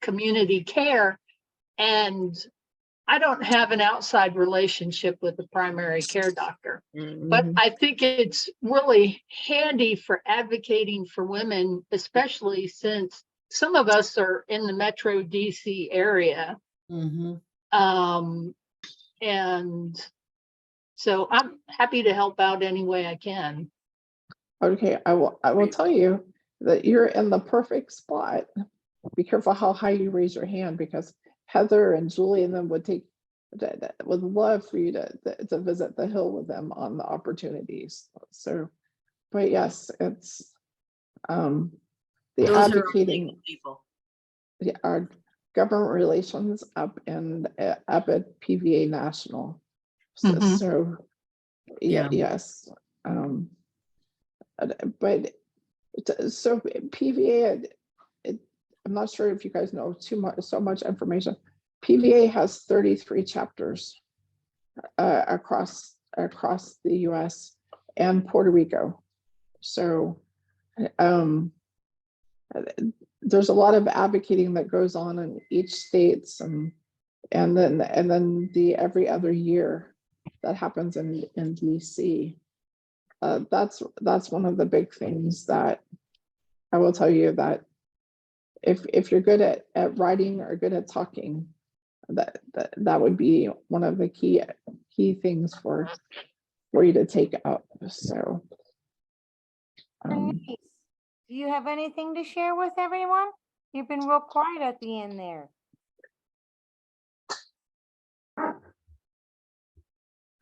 community care. And I don't have an outside relationship with the primary care doctor. But I think it's really handy for advocating for women, especially since some of us are in the Metro DC area. And so I'm happy to help out any way I can. Okay, I will tell you that you're in the perfect spot. Be careful how high you raise your hand, because Heather and Julie and them would love for you to visit the Hill with them on the opportunities. So, but yes, it's the Those are our advocating. legal people. Yeah, our government relations up at PVA National. So Yeah. yes. But so PVA, I'm not sure if you guys know so much information. PVA has 33 chapters across the US and Puerto Rico. So um, there's a lot of advocating that goes on in each states, and then the every other year that happens in DC. That's one of the big things that I will tell you, that if you're good at writing or good at talking, that would be one of the key things for you to take up. So Denise, do you have anything to share with everyone? You've been real quiet at the end there.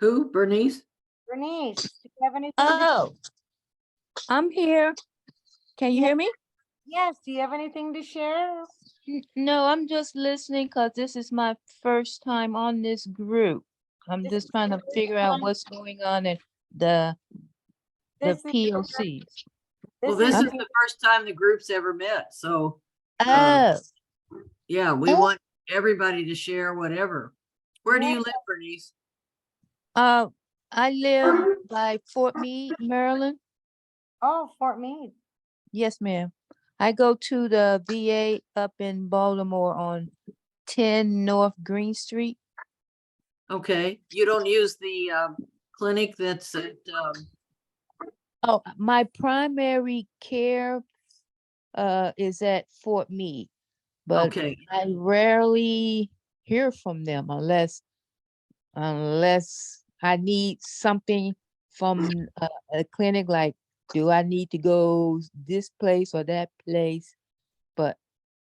Who, Bernice? Bernice, do you have anything? Oh, I'm here. Can you hear me? Yes, do you have anything to share? No, I'm just listening because this is my first time on this group. I'm This just is trying to your figure first out time? what's going on in the This is your POCs. Well, This this is is the first time the group's ever met, so Oh, yeah, we want everybody to share whatever. Where do Yeah. you live, Bernice? I live by Fort Meade, Maryland. Fort Meade. Yes, ma'am. I go to the VA up in Baltimore on 10 North Green Street. Okay, you don't use the clinic that's at, Oh, my primary care is at Fort Meade, but okay, I rarely hear from them unless I need something from a clinic, like, do I need to go this place or that place? But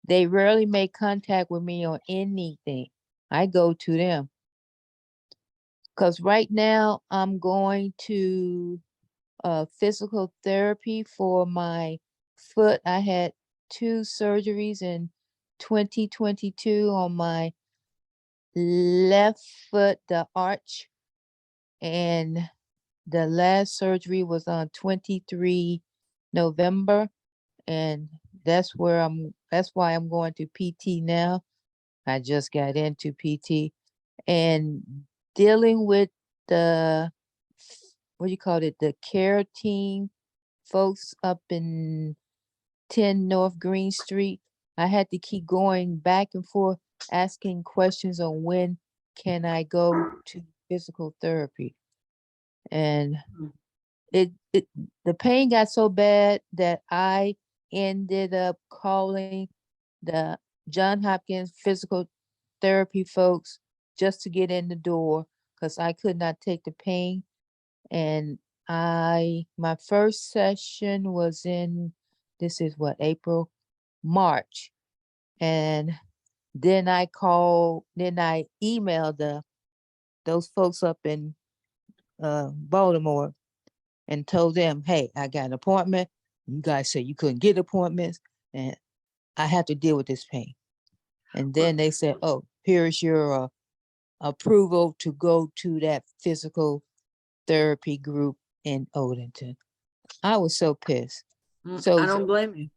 they rarely make contact with me on anything. I go to them. Because right now I'm going to physical therapy for my foot. I had 2 surgeries in 2022 on my left foot, the arch, and the last surgery was on 23 November, and that's why I'm going to PT now. I just got into PT and dealing with the, what do you call it, the care team folks up in 10 North Green Street. I had to keep going back and forth asking questions on when can I go to physical therapy. And the pain got so bad that I ended up calling the John Hopkins physical therapy folks just to get in the door, because I could not take the pain. And my first session was in, this is what, April, March. And then I emailed those folks up in Baltimore and told them, hey, I got an appointment. You guys said you couldn't get appointments and I have to deal with this pain. And then they said, oh, here's your approval to go to that physical therapy group in Odenton. I was so pissed. So I don't blame you.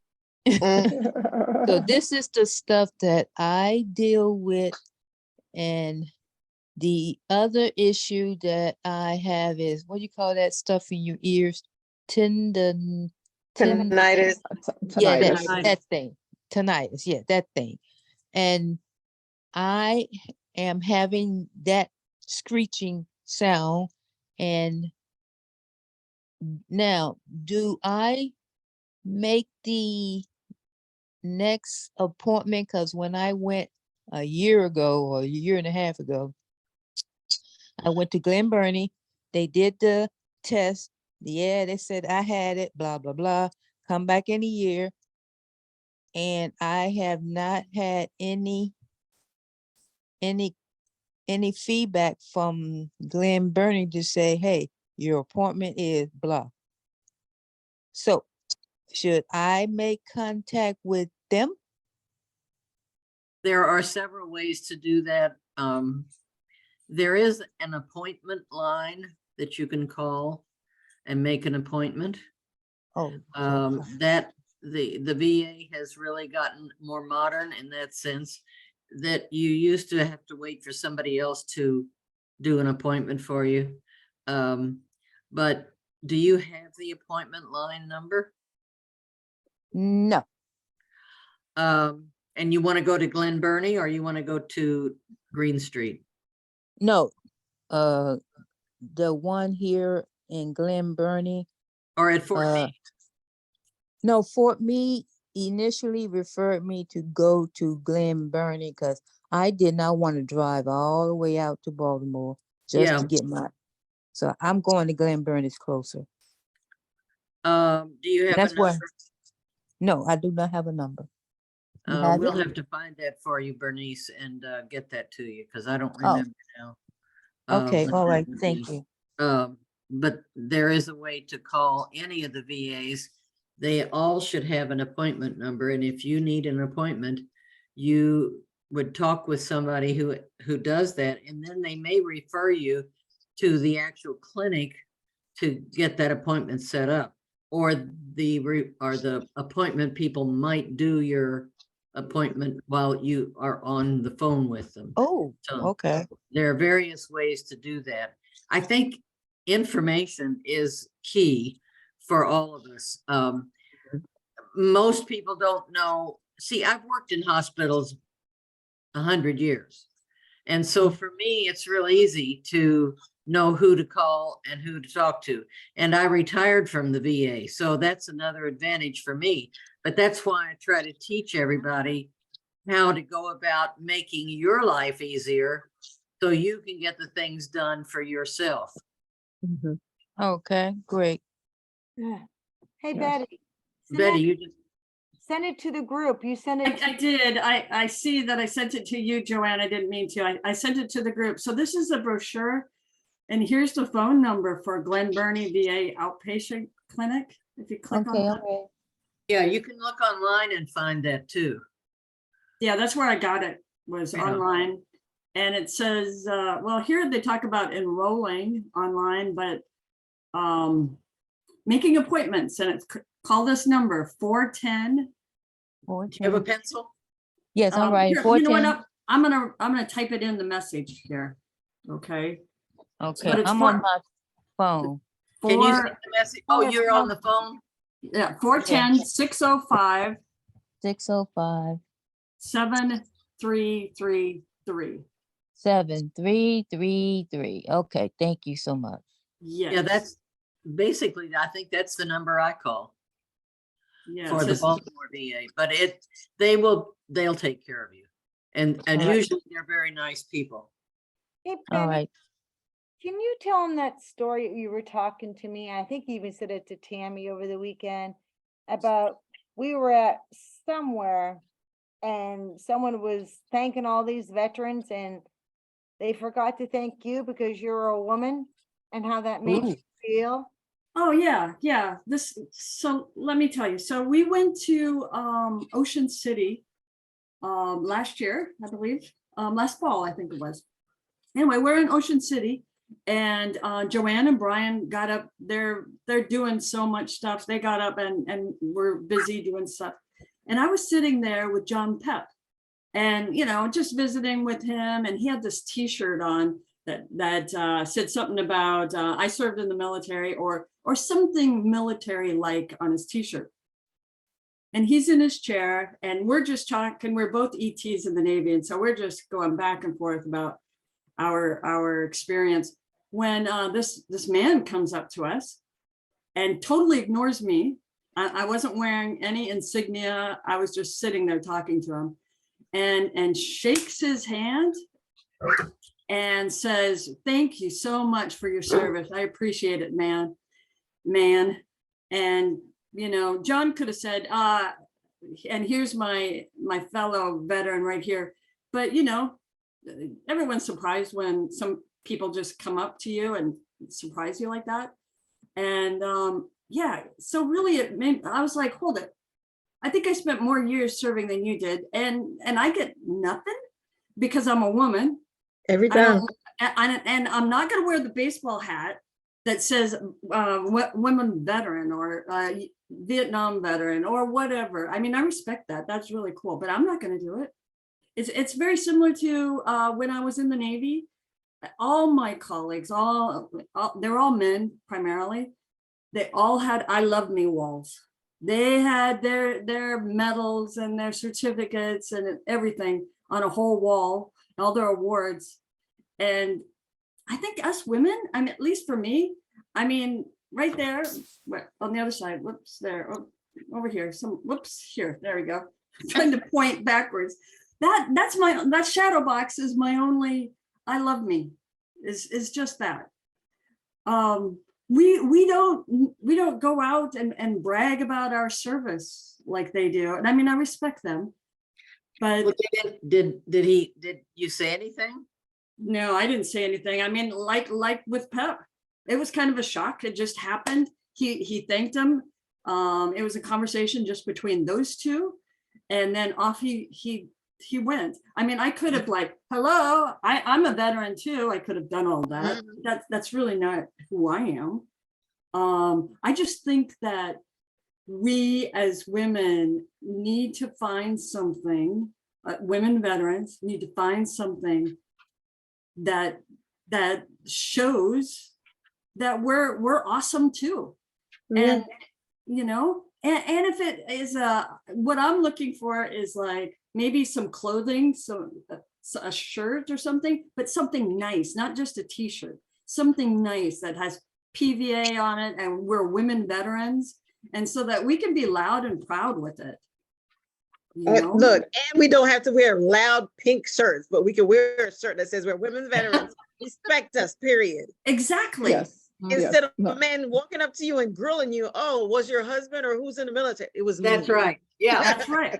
so this is the stuff that I deal with. And the other issue that I have is, what do you call that stuff in your ears? Tinnitus. Yeah, Tinnitus. that thing. Tinnitus. Yeah, that thing. And I am having that screeching sound. And now, do I make the next appointment? Because when I went a year ago or a year and a half ago, I went to Glen Burnie. They did the test. Yeah, they said I had it, blah, blah, blah. Come back in a year. And I have not had any feedback from Glen Burnie to say, hey, your appointment is blah. So should I make contact with them? There are several ways to do that. There is an appointment line that you can call and make an appointment. Oh, That the VA has really gotten more modern in that sense, that you used to have to wait for somebody else to do an appointment for you. But do you have the appointment line number? No, And you want to go to Glen Burnie or you want to go to Green Street? no. The one here in Glen Burnie, Or at Fort uh, Meade? no, Fort Meade initially referred me to go to Glen Burnie because I did not want to drive all the way out to Baltimore just Yeah. to get my, so I'm going to Glen Burnie, it's closer. Do you have a That's where, number? no, I do not have a number. You have We'll it? have to find that for you, Bernice, and get that to you, because I don't Oh. remember now. Okay, what all that right, would thank be. you. But there is a way to call any of the VAs. They all should have an appointment number, and if you need an appointment, you would talk with somebody who does that, and then they may refer you to the actual clinic to get that appointment set up. Or the appointment people might do your appointment while you are on the phone with them. Oh, So okay. there are various ways to do that. I think information is key for all of us. Most people don't know. See, I've worked in hospitals 100 years. And so for me, it's real easy to know who to call and who to talk to. And I retired from the VA, so that's another advantage for me. But that's why I try to teach everybody how to go about making your life easier so you can get the things done for yourself. Mhm. Okay, great. Yeah. Hey, Yes. Betty. Betty, you just, Send it to the group. You send it. I did. I see that I sent it to you, Joanne. I didn't mean to. I sent it to the group. So this is the brochure. And here's the phone number for Glen Burnie VA Outpatient Clinic. If you click on Okay, that. okay. yeah, you can look online and find that too. Yeah, that's where I got it, was Yeah. online. And it says, well, here they talk about enrolling online, but making appointments, and it's call this number 410. Do you have a 410. pencil? Yes, I'm right. Here, you know what? 410. I'm gonna type it in the message here. Okay. Okay, but it's I'm for- on my phone. Can you send Four, the message? Oh, Oh, you're on the phone? yeah, 410-605 605 7333. 7333. Okay, thank you so much. Yes. Yeah, that's basically, I think that's the number I call Yeah, for it the says- Baltimore VA, but they'll take care of you. And All right. usually they're very nice people. Hey, All Betty, right. can you tell them that story you were talking to me? I think you even said it to Tammy over the weekend about we were at somewhere and someone was thanking all these veterans and they forgot to thank you because you're a woman and how that made Ooh. you feel. Oh, yeah, yeah. So let me tell you. So we went to Ocean City last year, I believe, last fall, I think it was. Anyway, we're in Ocean City and Joanne and Brian got up. They're doing so much stuff. They got up and were busy doing stuff. And I was sitting there with John Pep and, you know, just visiting with him. And he had this T-shirt on that said something about I served in the military or something military-like on his T-shirt. And he's in his chair and we're just talking. We're both ETs in the Navy. And so we're just going back and forth about our experience when this man comes up to us and totally ignores me. I wasn't wearing any insignia. I was just sitting there talking to him and shakes his hand and says, "Thank you so much for your service. I appreciate it, man. And, you know, John could have said, and here's my fellow veteran right here. But, you know, everyone's surprised when some people just come up to you and surprise you like that. And yeah, so really I was like, hold it. I think I spent more years serving than you did. And I get nothing because I'm a woman. Every I time. don't- and I'm not going to wear the baseball hat that says women veteran or Vietnam veteran or whatever. I mean, I respect that. That's really cool, but I'm not going to do it. It's very similar to when I was in the Navy. All my colleagues, they're all men primarily. They all had "I love me" walls. They had their medals and their certificates and everything on a whole wall, all their awards. And I think us women, I mean, at least for me, I mean, right there, on the other side, whoops, there, over here, whoops, here, there we go. I'm trying to point backwards. That shadow box is my only, I love me, is just that. We don't go out and brag about our service like they do. And I mean, I respect them, but Well, did you say anything? no, I didn't say anything. I mean, like with Pep, it was kind of a shock. It just happened. He thanked him. It was a conversation just between those two, and then off he went. I mean, I could have like, hello, I'm a veteran too. I could have done all that. That's really not who I am. I just think that we as women need to find something, women veterans need to find something that shows that we're awesome too. And you know, and if it is what I'm looking for is like maybe some clothing, so a shirt or something, but something nice, not just a t-shirt, something nice that has PVA on it, and we're women veterans, and so that we can be loud and proud with it. You know? Look, and we don't have to wear loud pink shirts, but we can wear a shirt that says we're women veterans. Respect us, period. Exactly. Yes. Instead of No. a man walking up to you and grilling you, oh, was your husband or who's in the military? It was That's me. right. Yeah. That's right.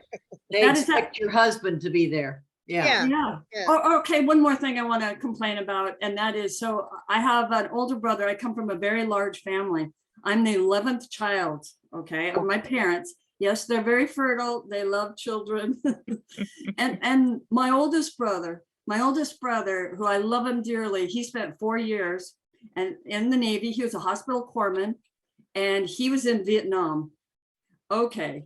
They That is expect your husband to be there. Yeah. Yeah. Yeah. Oh, okay, one more thing I want to complain about, and that is, so I have an older brother. I come from a very large family. I'm the 11th child, okay, of my parents. Yes, they're very fertile. They love children. And my oldest brother, who I love him dearly, he spent 4 years and in the Navy. He was a hospital corpsman, and he was in Vietnam. Okay,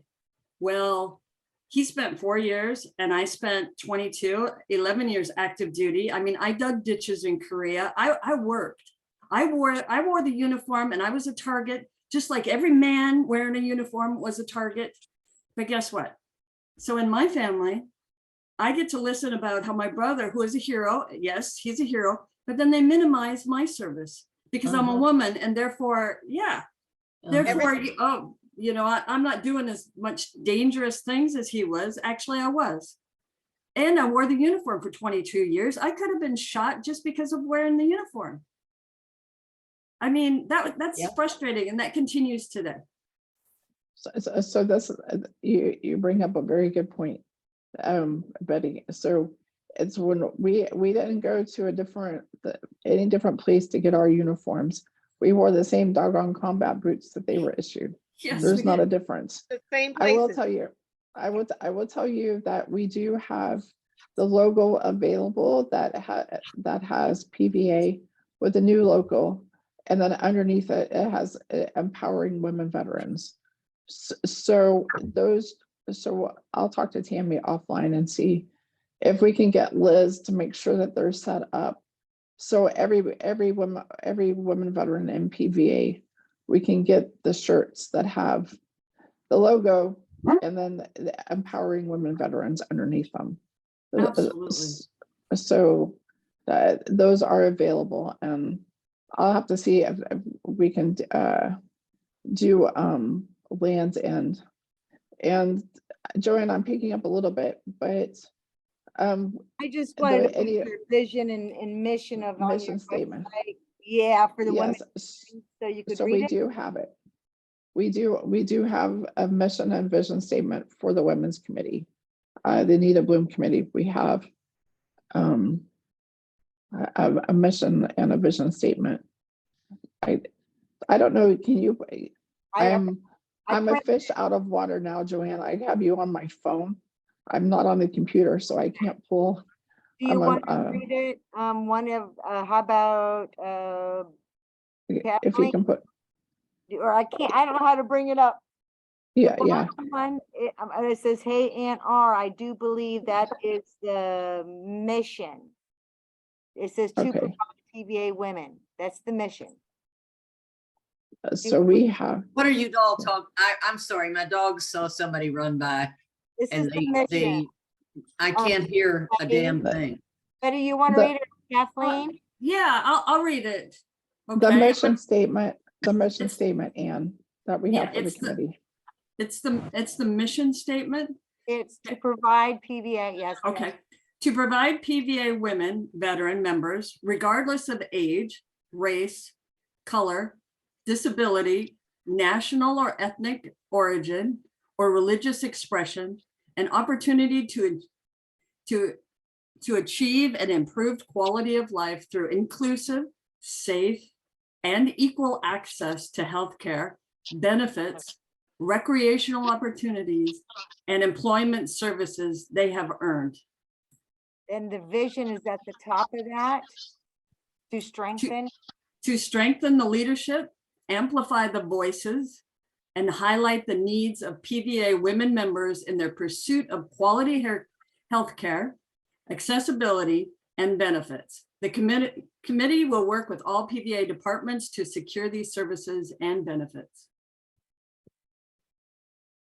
well, he spent 4 years and I spent 22, 11 years active duty. I mean, I dug ditches in Korea. I worked. I wore the uniform, and I was a target, just like every man wearing a uniform was a target. But guess what? So in my family, I get to listen about how my brother, who is a hero, yes, he's a hero, but then they minimize my service because I'm a woman, and therefore, yeah, therefore, oh, you know, I'm not doing as much dangerous things as he was. Actually, I was. And I wore the uniform for 22 years. I could have been shot just because of wearing the uniform. I mean, that's frustrating, and that continues today. So that's, you bring up a very good point, Betty. So it's when we didn't go to any different place to get our uniforms. We wore the same doggone combat boots that they were issued. Yes, There's we not did. a difference. The same I will places. tell you, I will tell you that we do have the logo available that has PVA with the new logo, and then underneath it, it has empowering women veterans. So I'll talk to Tammy offline and see if we can get Liz to make sure that they're set up. So every woman veteran in PVA, we can get the shirts that have the logo and then the empowering women veterans underneath them. Absolutely. So those are available, and I'll have to see if we can do Land's End. And Joanne, I'm picking up a little bit, but I just wanted to put any your vision and mission of on your mission statement. website. Yeah, for the women, Yes, so you could so read we it. do have it. We do have a mission and vision statement for the Women's Committee, the Anita Bloom Committee. We have a mission and a vision statement. I don't know. Can you? I'm a fish out of water now, Joanne. I have you on my phone. I'm not on the computer, so I can't pull. Do you want to read it? One of how about if you can put. or I can't. I don't know how to bring it up. Yeah, The yeah. bottom one, it says, "Hey, Aunt R, I do believe that is the mission." It says to Okay. provide PVA women. That's the mission. So we have, What are you all talking? I'm sorry, my dog saw somebody run by This is and the mission. I can't hear a damn thing. Betty, you want to The- read it, Kathleen? Yeah, I'll read it. the Okay. mission statement, Ann, that we Yeah, have for the it's the- committee. It's the mission statement. It's to provide PVA, yes. ma'am. Okay. To provide PVA women, veteran members, regardless of age, race, color, disability, national or ethnic origin, or religious expression, an opportunity to achieve an improved quality of life through inclusive, safe, and equal access to healthcare, benefits, recreational opportunities, and employment services they have earned. And the vision is at the top of that. To strengthen. To strengthen the leadership, amplify the voices, and highlight the needs of PVA women members in their pursuit of quality healthcare, accessibility, and benefits. The committee will work with all PVA departments to secure these services and benefits.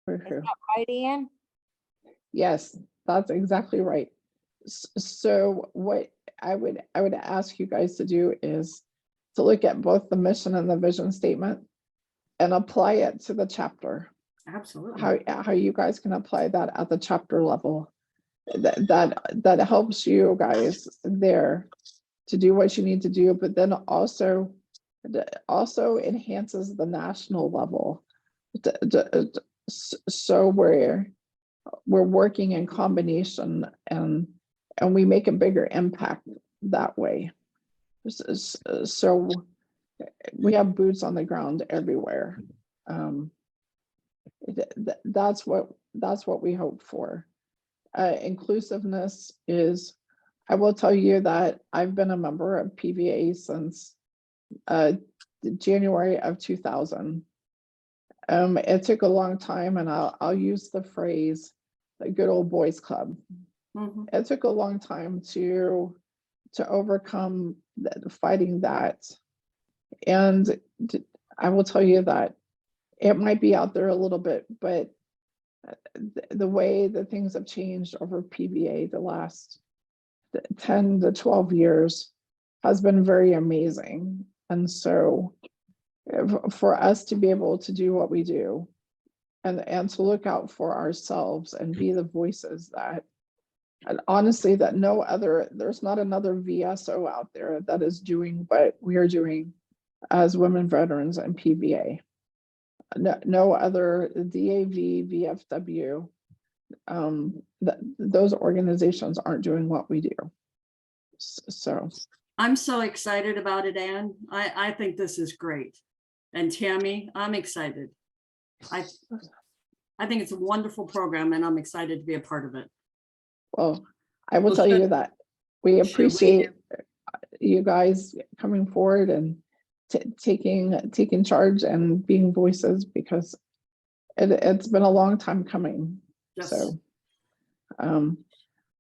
Is that right, Ian? Yes, that's exactly right. So what I would ask you guys to do is to look at both the mission and the vision statement and apply it to the chapter. Absolutely. How you guys can apply that at the chapter level. That helps you guys there to do what you need to do, but then also enhances the national level. So we're working in combination and we make a bigger impact that way. So we have boots on the ground everywhere. That's what we hope for. Inclusiveness is, I will tell you that I've been a member of PVA since January of 2000. It took a long time, and I'll use the phrase, the good old boys club. Mhm. It took a long time to overcome fighting that. And I will tell you that it might be out there a little bit, but the way that things have changed over PVA the last 10 to 12 years has been very amazing. And so for us to be able to do what we do and to look out for ourselves and be the voices that, and honestly, that there's not another VSO out there that is doing what we are doing as women veterans and PVA. No other DAV, VFW, those organizations aren't doing what we do. So I'm so excited about it, Ann. I think this is great. And Tammy, I'm excited. I think it's a wonderful program and I'm excited to be a part of it. well, I will Well, tell you that we should we- appreciate you guys coming forward and taking charge and being voices, because it's been a long time coming. Yes. So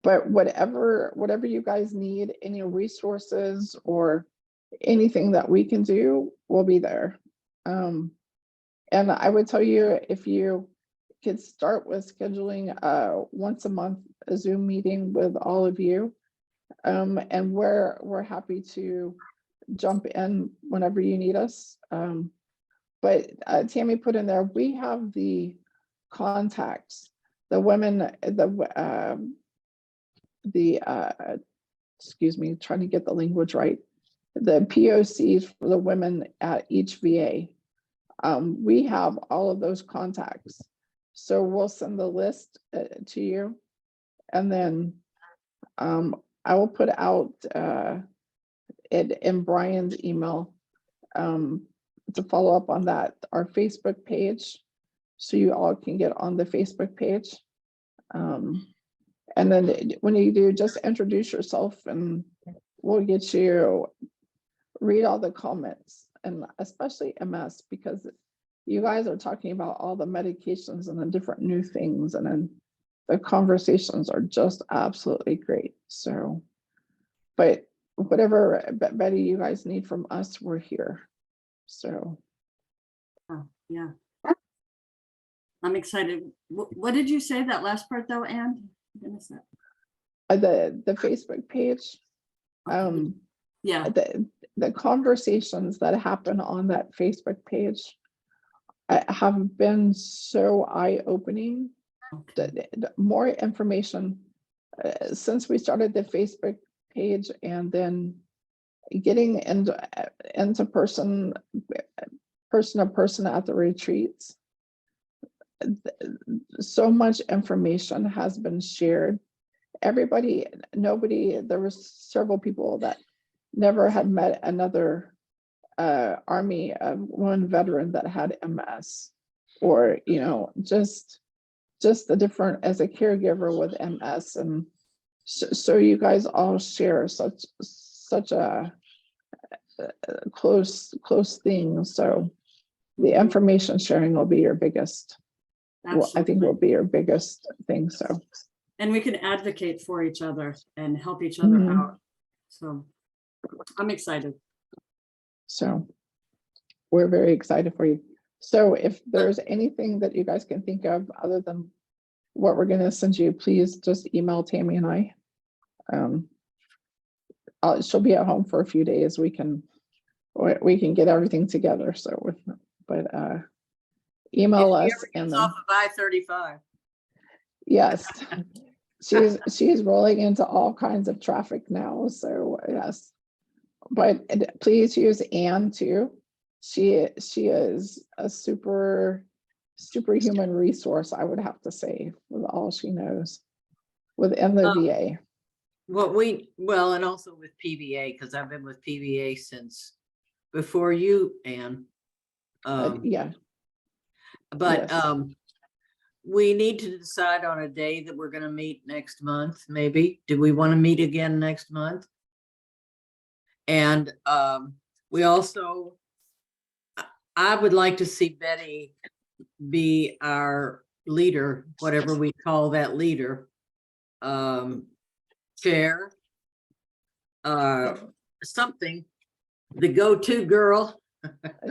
but whatever you guys need, any resources or anything that we can do, we'll be there. And I would tell you, if you could start with scheduling once a month a Zoom meeting with all of you, and we're happy to jump in whenever you need us. But Tammy put in there, we have the contacts, the women, excuse me, trying to get the language right, the POCs for the women at each VA. We have all of those contacts. So we'll send the list to you. And then I will put out it in Brian's email to follow up on that, our Facebook page. So you all can get on the Facebook page. And then when you do, just introduce yourself and we'll get you, read all the comments, and especially MS, because you guys are talking about all the medications and the different new things, and then the conversations are just absolutely great. So, but whatever, Betty, you guys need from us, we're here. So Yeah. I'm excited. What did you say that last part though, Anne? I missed that. The Facebook page. Okay. Yeah, The conversations that happen on that Facebook page have been so eye-opening. The more information since we started the Facebook page, and then getting into person to person at the retreats. So much information has been shared. There was several people that never had met another Army one veteran that had MS, or just the different as a caregiver with MS, and so you guys all share such a close thing. So the information sharing will be your biggest. I think will be your biggest thing. So. And we can advocate for each other and help each other out. So I'm excited. So we're very excited for you. So if there's anything that you guys can think of other than what we're going to send you, please just email Tammy and I. She'll be at home for a few days. We can get everything together. So email us and then, off of I-35. yes, she's rolling into all kinds of traffic now. So yes, but please use Anne too. She is a superhuman resource, I would have to say, with all she knows within the VA. And also with PVA, because I've been with PVA since before you, Anne. Yeah. But yes. We need to decide on a day that we're going to meet next month, maybe. Do we want to meet again next month? And we also, I would like to see Betty be our leader, whatever we call that leader, chair, something, the go-to girl.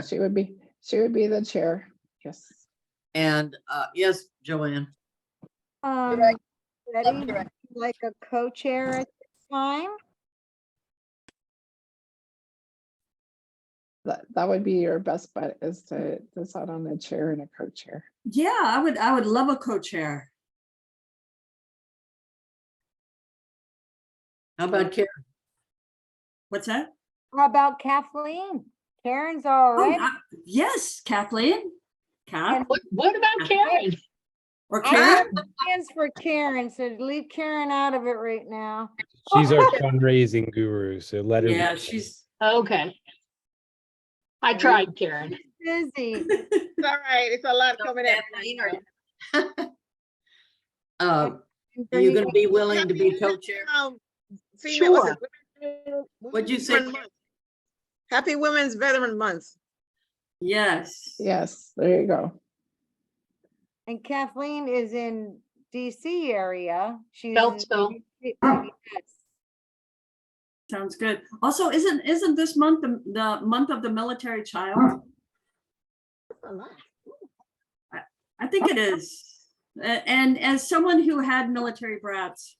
She would be the chair. Yes. And yes, Joanne. Betty, would you like a co-chair at this time? That would be your best bet, is to decide on a chair and a co-chair. Yeah, I would love a co-chair. How about Karen? What's that? How about Kathleen? Karen's Oh, already. yes, Kathleen. Kath What about Karen? or I Karen? have plans for Karen, so leave Karen out of it right now. She's our fundraising guru, so let her. Yeah, be. she's Okay. I tried, Karen. Busy. It's all right. It's a lot coming in. Are you going to be willing to be co-chair? Female, What'd you say? Happy Women's Veteran Month. yes. Yes, there you go. And Kathleen is in DC area. She's Beltsville. Yes. Sounds good. Also, isn't this month the month of the military child? I think it is. And as someone who had military brats,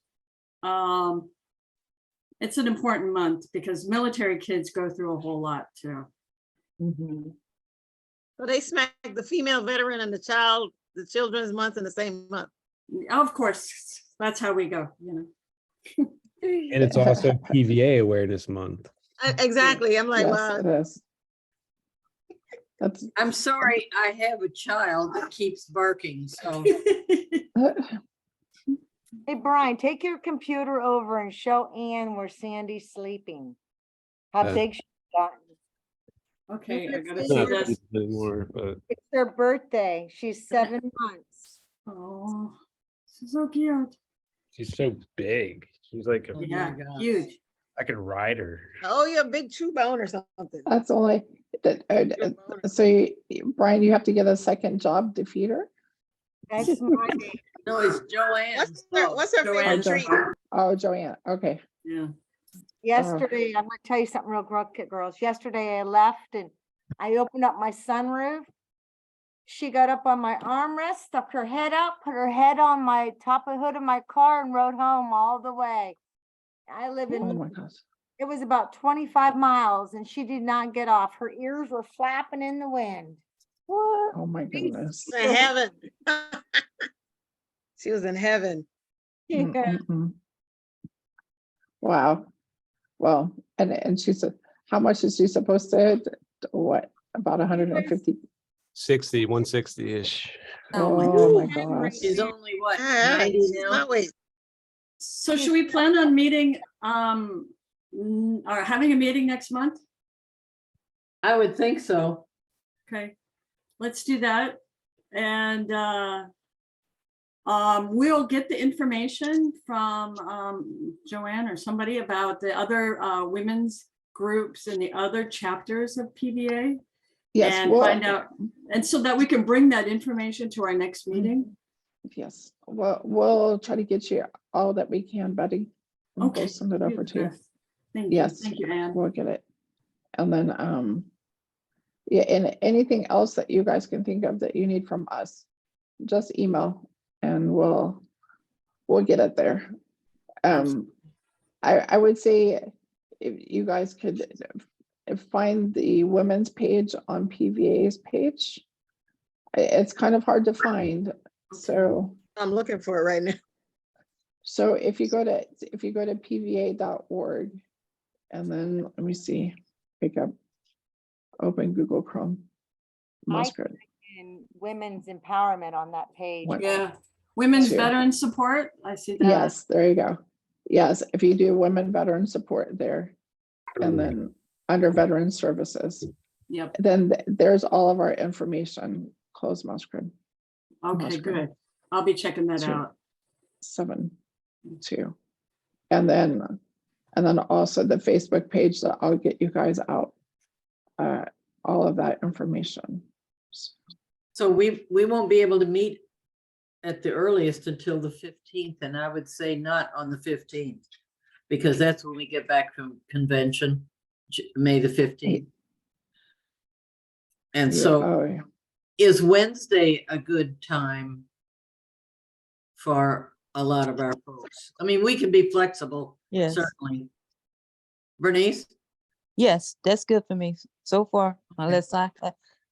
it's an important month because military kids go through a whole lot too. So they smack the female veteran and the children's month in the same month. Of course, that's how we go, you know. And it's also PVA Awareness Month. Exactly. I'm like, Yes, wow. it is. That's I'm sorry, I have a child that keeps barking, so. Hey, Brian, take your computer over and show Ann where Sandy's sleeping. How big she's gotten. Okay, I gotta It's see Not this. anymore, but It's her birthday. She's 7 months. Oh, this is so cute. she's so big. She's like, Oh my Yeah, gosh. huge. I could ride her. Oh, you're a big chew bone or something. that's only that. So Brian, you have to get a second job to feed her. That's my name. No, it's Joanne. What's her favorite treat? Oh, Joanne. Okay. Yeah. Yesterday, I'm gonna tell you something real quick, girls. Yesterday I left and I opened up my sunroof She got up on my armrest, stuck her head out, put her head on my top of hood of my car and rode home all the way. I live Oh in, my gosh. it was about 25 miles and she did not get off. Her ears were flapping in the wind. What? Oh my goodness. In heaven. She was in heaven. Yeah. Mm-mm-mm. Wow. Well, and she said, how much is she supposed to, what, about 150? 160-ish. Oh my Oh my God. gosh. She's only what, Ah, 90 she's now? my weight. So should we plan on meeting, or having a meeting next month? I would think so. Okay, let's do that. And we'll get the information from Joanne or somebody about the other women's groups and the other chapters of PVA. Yes, And well, find out, and so that we can bring that information to our next meeting. yes, well, we'll try to get you all that we can, Betty. And Okay. we'll send it over to you. Thank you. Yes. Thank you, Anne. We'll get it. And then, yeah, and anything else that you guys can think of that you need from us, just email and we'll get it there. I would say if you guys could find the women's page on PVA's page. It's kind of hard to find. So I'm looking for it right now. so if you go to pva.org and then let me see, pick up, open Google Chrome. Musgrave. And women's empowerment on that page. What? Yeah, women's Two. veteran support. I see that. Yes, there you go. Yes, if you do women veteran support there, and then under veteran services, Yep. then there's all of our information. Close Musgrave. Okay, Musgrave. good. I'll be checking that Two. out. 7-2. And then also the Facebook page that I'll get you guys out all of that information. So we won't be able to meet at the earliest until the 15th, and I would say not on the 15th, because that's when we get back from convention, May the 15th. And Yeah, so oh, yeah. is Wednesday a good time for a lot of our folks? I mean, we can be flexible, Yes, certainly. Bernice? yes, that's good for me so far, unless I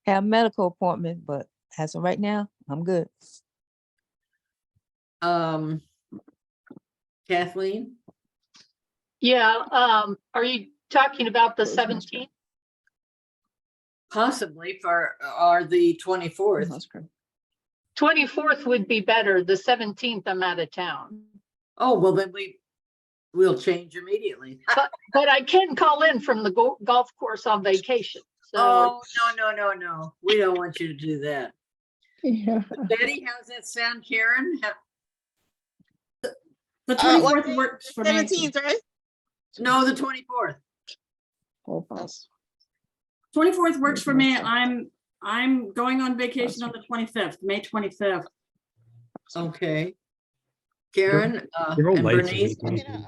have medical appointment, but as of right now, I'm good. Kathleen? Yeah, are you talking about the Close Musgrave. 17th? Possibly for, or the 24th. Musgrave. 24th would be better. The 17th, I'm out of town. Oh, well, then we'll change immediately. But I can call in from the golf course on vacation. So Oh, no. We don't want you to do that. Yeah. Betty, how's that sound, Karen? The What 24th day? works for me. 17th, right? No, the 24th. Hold pause. 24th works for me. Awesome. I'm going on vacation on the 25th, May 25th. Okay. Karen Your whole and life's a Bernice? vacation.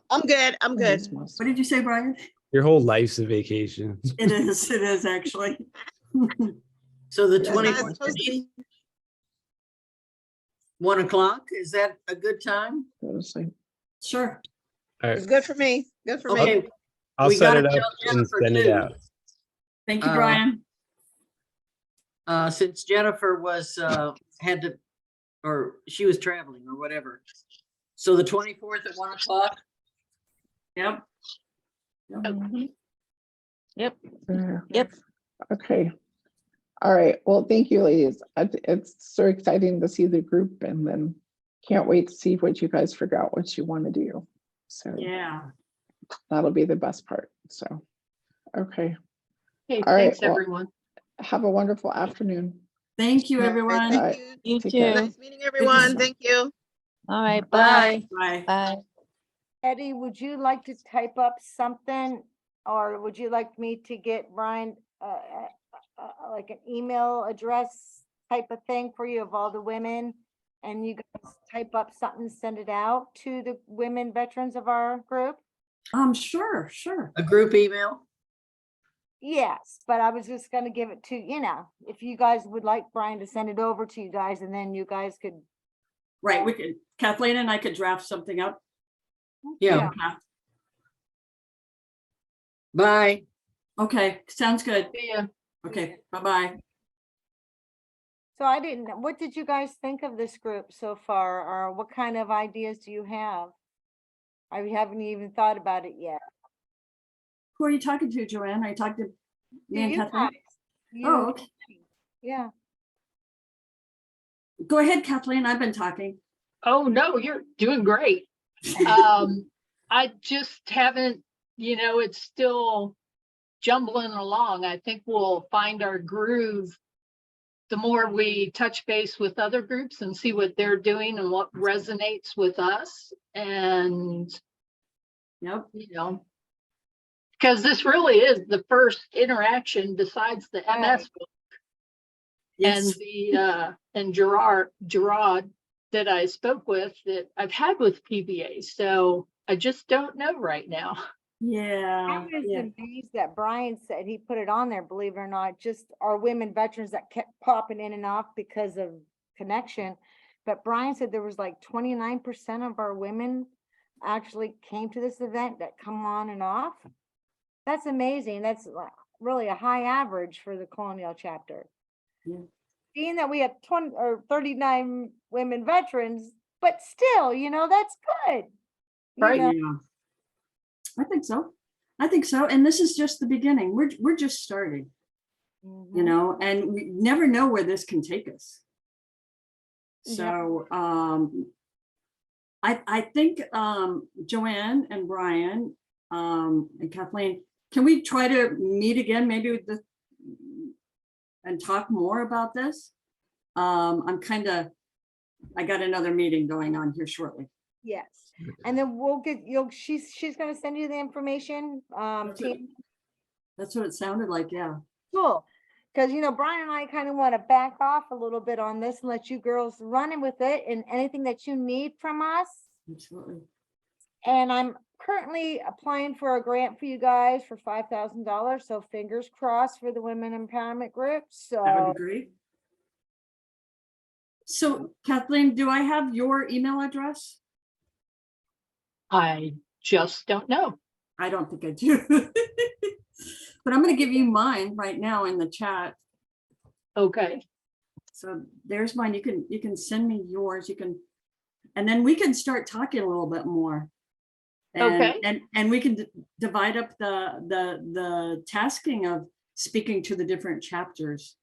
I'm good. I'm good. What did you say, Brian? Your whole life's a vacation. It is actually. So the That's how it's 24th, supposed to be. 1 o'clock, is that a good time? Go to sleep. Sure. All right, It's good for me. Good for me. Okay, I'll we set gotta it up tell and Jennifer send it too. out. Thank you, Uh, Brian. since Jennifer was, had to, or she was traveling or whatever. So the 24th at 1 o'clock? Yep. Yep, Yeah. Yep. Okay. All right. Well, thank you, ladies. It's so exciting to see the group, and then can't wait to see what you guys figure out what you want to do. So Yeah. that'll be the best part. So, okay. hey, All right, thanks, well, everyone. Have a wonderful afternoon. Thank you, All right, everyone. thank you. you Take too. care. Nice meeting everyone. see- Thank you. All right, bye. Bye. Bye. Bye. Eddie, would you like to type up something, or would you like me to get Brian, like an email address type of thing for you of all the women? And you guys type up something, send it out to the women veterans of our group? Sure. A group email? Yes, but I was just gonna give it to, if you guys would like Brian to send it over to you guys, and then you guys could. Right, we could, Kathleen and I could draft something up. Yeah. Bye. Okay, sounds good. Yeah. Okay, bye-bye. So I didn't, what did you guys think of this group so far, or what kind of ideas do you have? I haven't even thought about it yet. Who are you talking to, Joanne? Are you talking to me and You Kathleen? guys, you Oh, and okay. Yeah, Go ahead, Kathleen. I've been talking. Oh, no, you're doing great. I just haven't, it's still jumbling along. I think we'll find our groove the more we touch base with other groups and see what they're doing and what resonates with us. And, Yep. because this really is the first interaction besides the MS book and Yes. and Gerard that I spoke with that I've had with PVA. So I just don't know right now. I Yeah. was Yeah. amazed that Brian said he put it on there, believe it or not, just our women veterans that kept popping in and off because of connection. But Brian said there was like 29% of our women actually came to this event that come on and off. That's amazing. That's really a high average for the Colonial chapter. Yeah. Being that we have 20 or 39 women veterans, but still, that's good. Right. Yeah. I think so. I think so. And this is just the beginning. We're just starting, Mhm. and we never know where this can take us. Yeah. So I think Joanne and Brian and Kathleen, can we try to meet again maybe with and talk more about this? I got another meeting going on here shortly. Yes, and then we'll get, she's gonna send you the information, That's it. Tina. That's what it sounded like, yeah. Cool. Because, Brian and I kind of want to back off a little bit on this and let you girls run in with it and anything that you need from us. Absolutely. And I'm currently applying for a grant for you guys for $5,000. So fingers crossed for the women empowerment group. That So would be great. So Kathleen, do I have your email address? I just don't know. I don't think I do. But I'm going to give you mine right now in the chat. Okay. So there's mine. You can send me yours. And then we can start talking a little bit more. And, Okay. and we can divide up the tasking of speaking to the different chapters.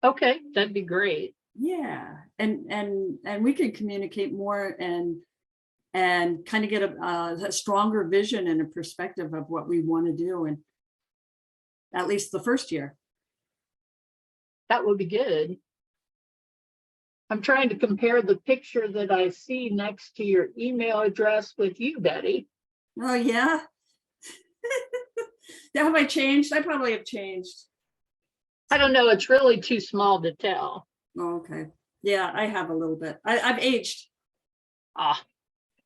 Okay, that'd be great. Yeah, and we can communicate more and kind of get a stronger vision and a perspective of what we want to do, and at least the first year. That would be good. I'm trying to compare the picture that I see next to your email address with you, Betty. Oh yeah. Have I changed? I probably have changed. I don't know. It's really too small to tell. Oh, okay. Yeah, I have a little bit. I've aged. Ah,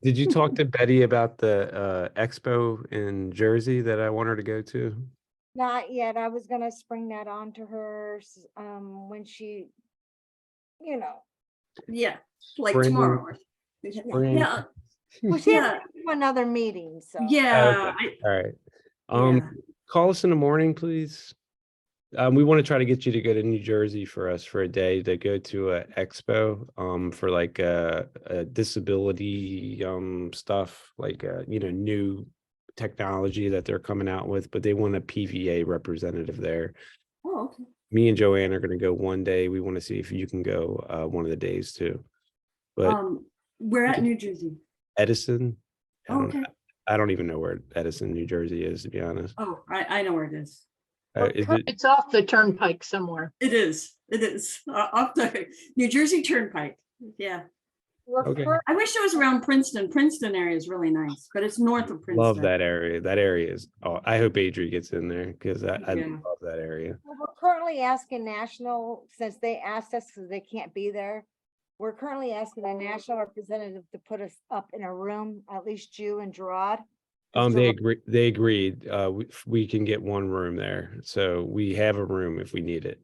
Did you talk to Betty about the expo in Jersey that I want her to go to? not yet. I was gonna spring that on to her when she, Yeah, like Spring. tomorrow. Spring. Yeah. well, she has Yeah. to do another meeting, so. Yeah. Okay. All right. Yeah. Call us in the morning, please. We want to try to get you to go to New Jersey for us for a day to go to a expo for like a disability stuff, like new technology that they're coming out with, but they want a PVA representative there. Oh, okay. Me and Joanne are going to go one day. We want to see if you can go one of the days too. But We're at New Jersey. Edison, Oh, okay. I don't even know where Edison, New Jersey is, to be honest. Oh, I know where it is. Is it? it's off the turnpike somewhere. It is. It is off the New Jersey Turnpike. Yeah. Okay. I wish it was around Princeton. Princeton area is really nice, but it's north of Princeton. Love that area. That area is. Oh, I hope Adri gets in there because I Yeah. love that area. Well, we're currently asking national, since they asked us because they can't be there. We're currently asking a national representative to put us up in a room, at least you and Gerard, They agreed, we can get one room there, so we have a room if we need it.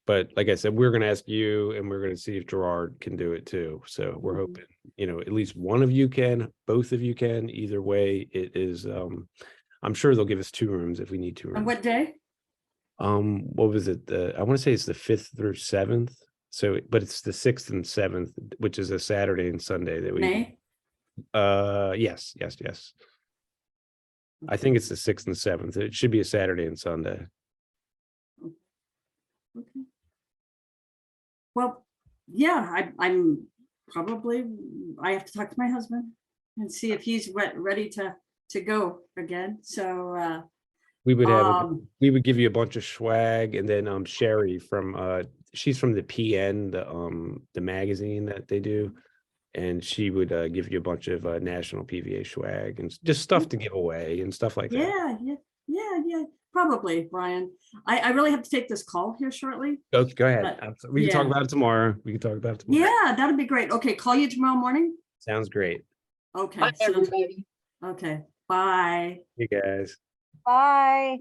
But like I said, we're gonna ask you and we're gonna see if Gerard can do it too. So we're Mhm. hoping, at least one of you can, both of you can, either way it is, I'm sure they'll give us 2 rooms if we need 2 On rooms. what day? What was it? I want to say it's the 5th through 7th. So, but it's the 6th and 7th, which is a Saturday and Sunday that we, May? yes. I think it's the 6th and 7th. It should be a Saturday and Sunday. Okay. Well, yeah, I'm probably, I have to talk to my husband and see if he's ready to go again. So, We would have, we um, would give you a bunch of swag, and then Sherry from she's from the PN, the magazine that they do, and she would give you a bunch of national PVA swag and just stuff to give away and stuff like that. yeah, probably, Brian. I really have to take this call here shortly. Go ahead. But, We can talk yeah. about it tomorrow. Yeah, that'd be great. Okay, call you tomorrow morning. Sounds great. Okay. Bye, sounds- everybody. Okay, bye. You guys. Bye.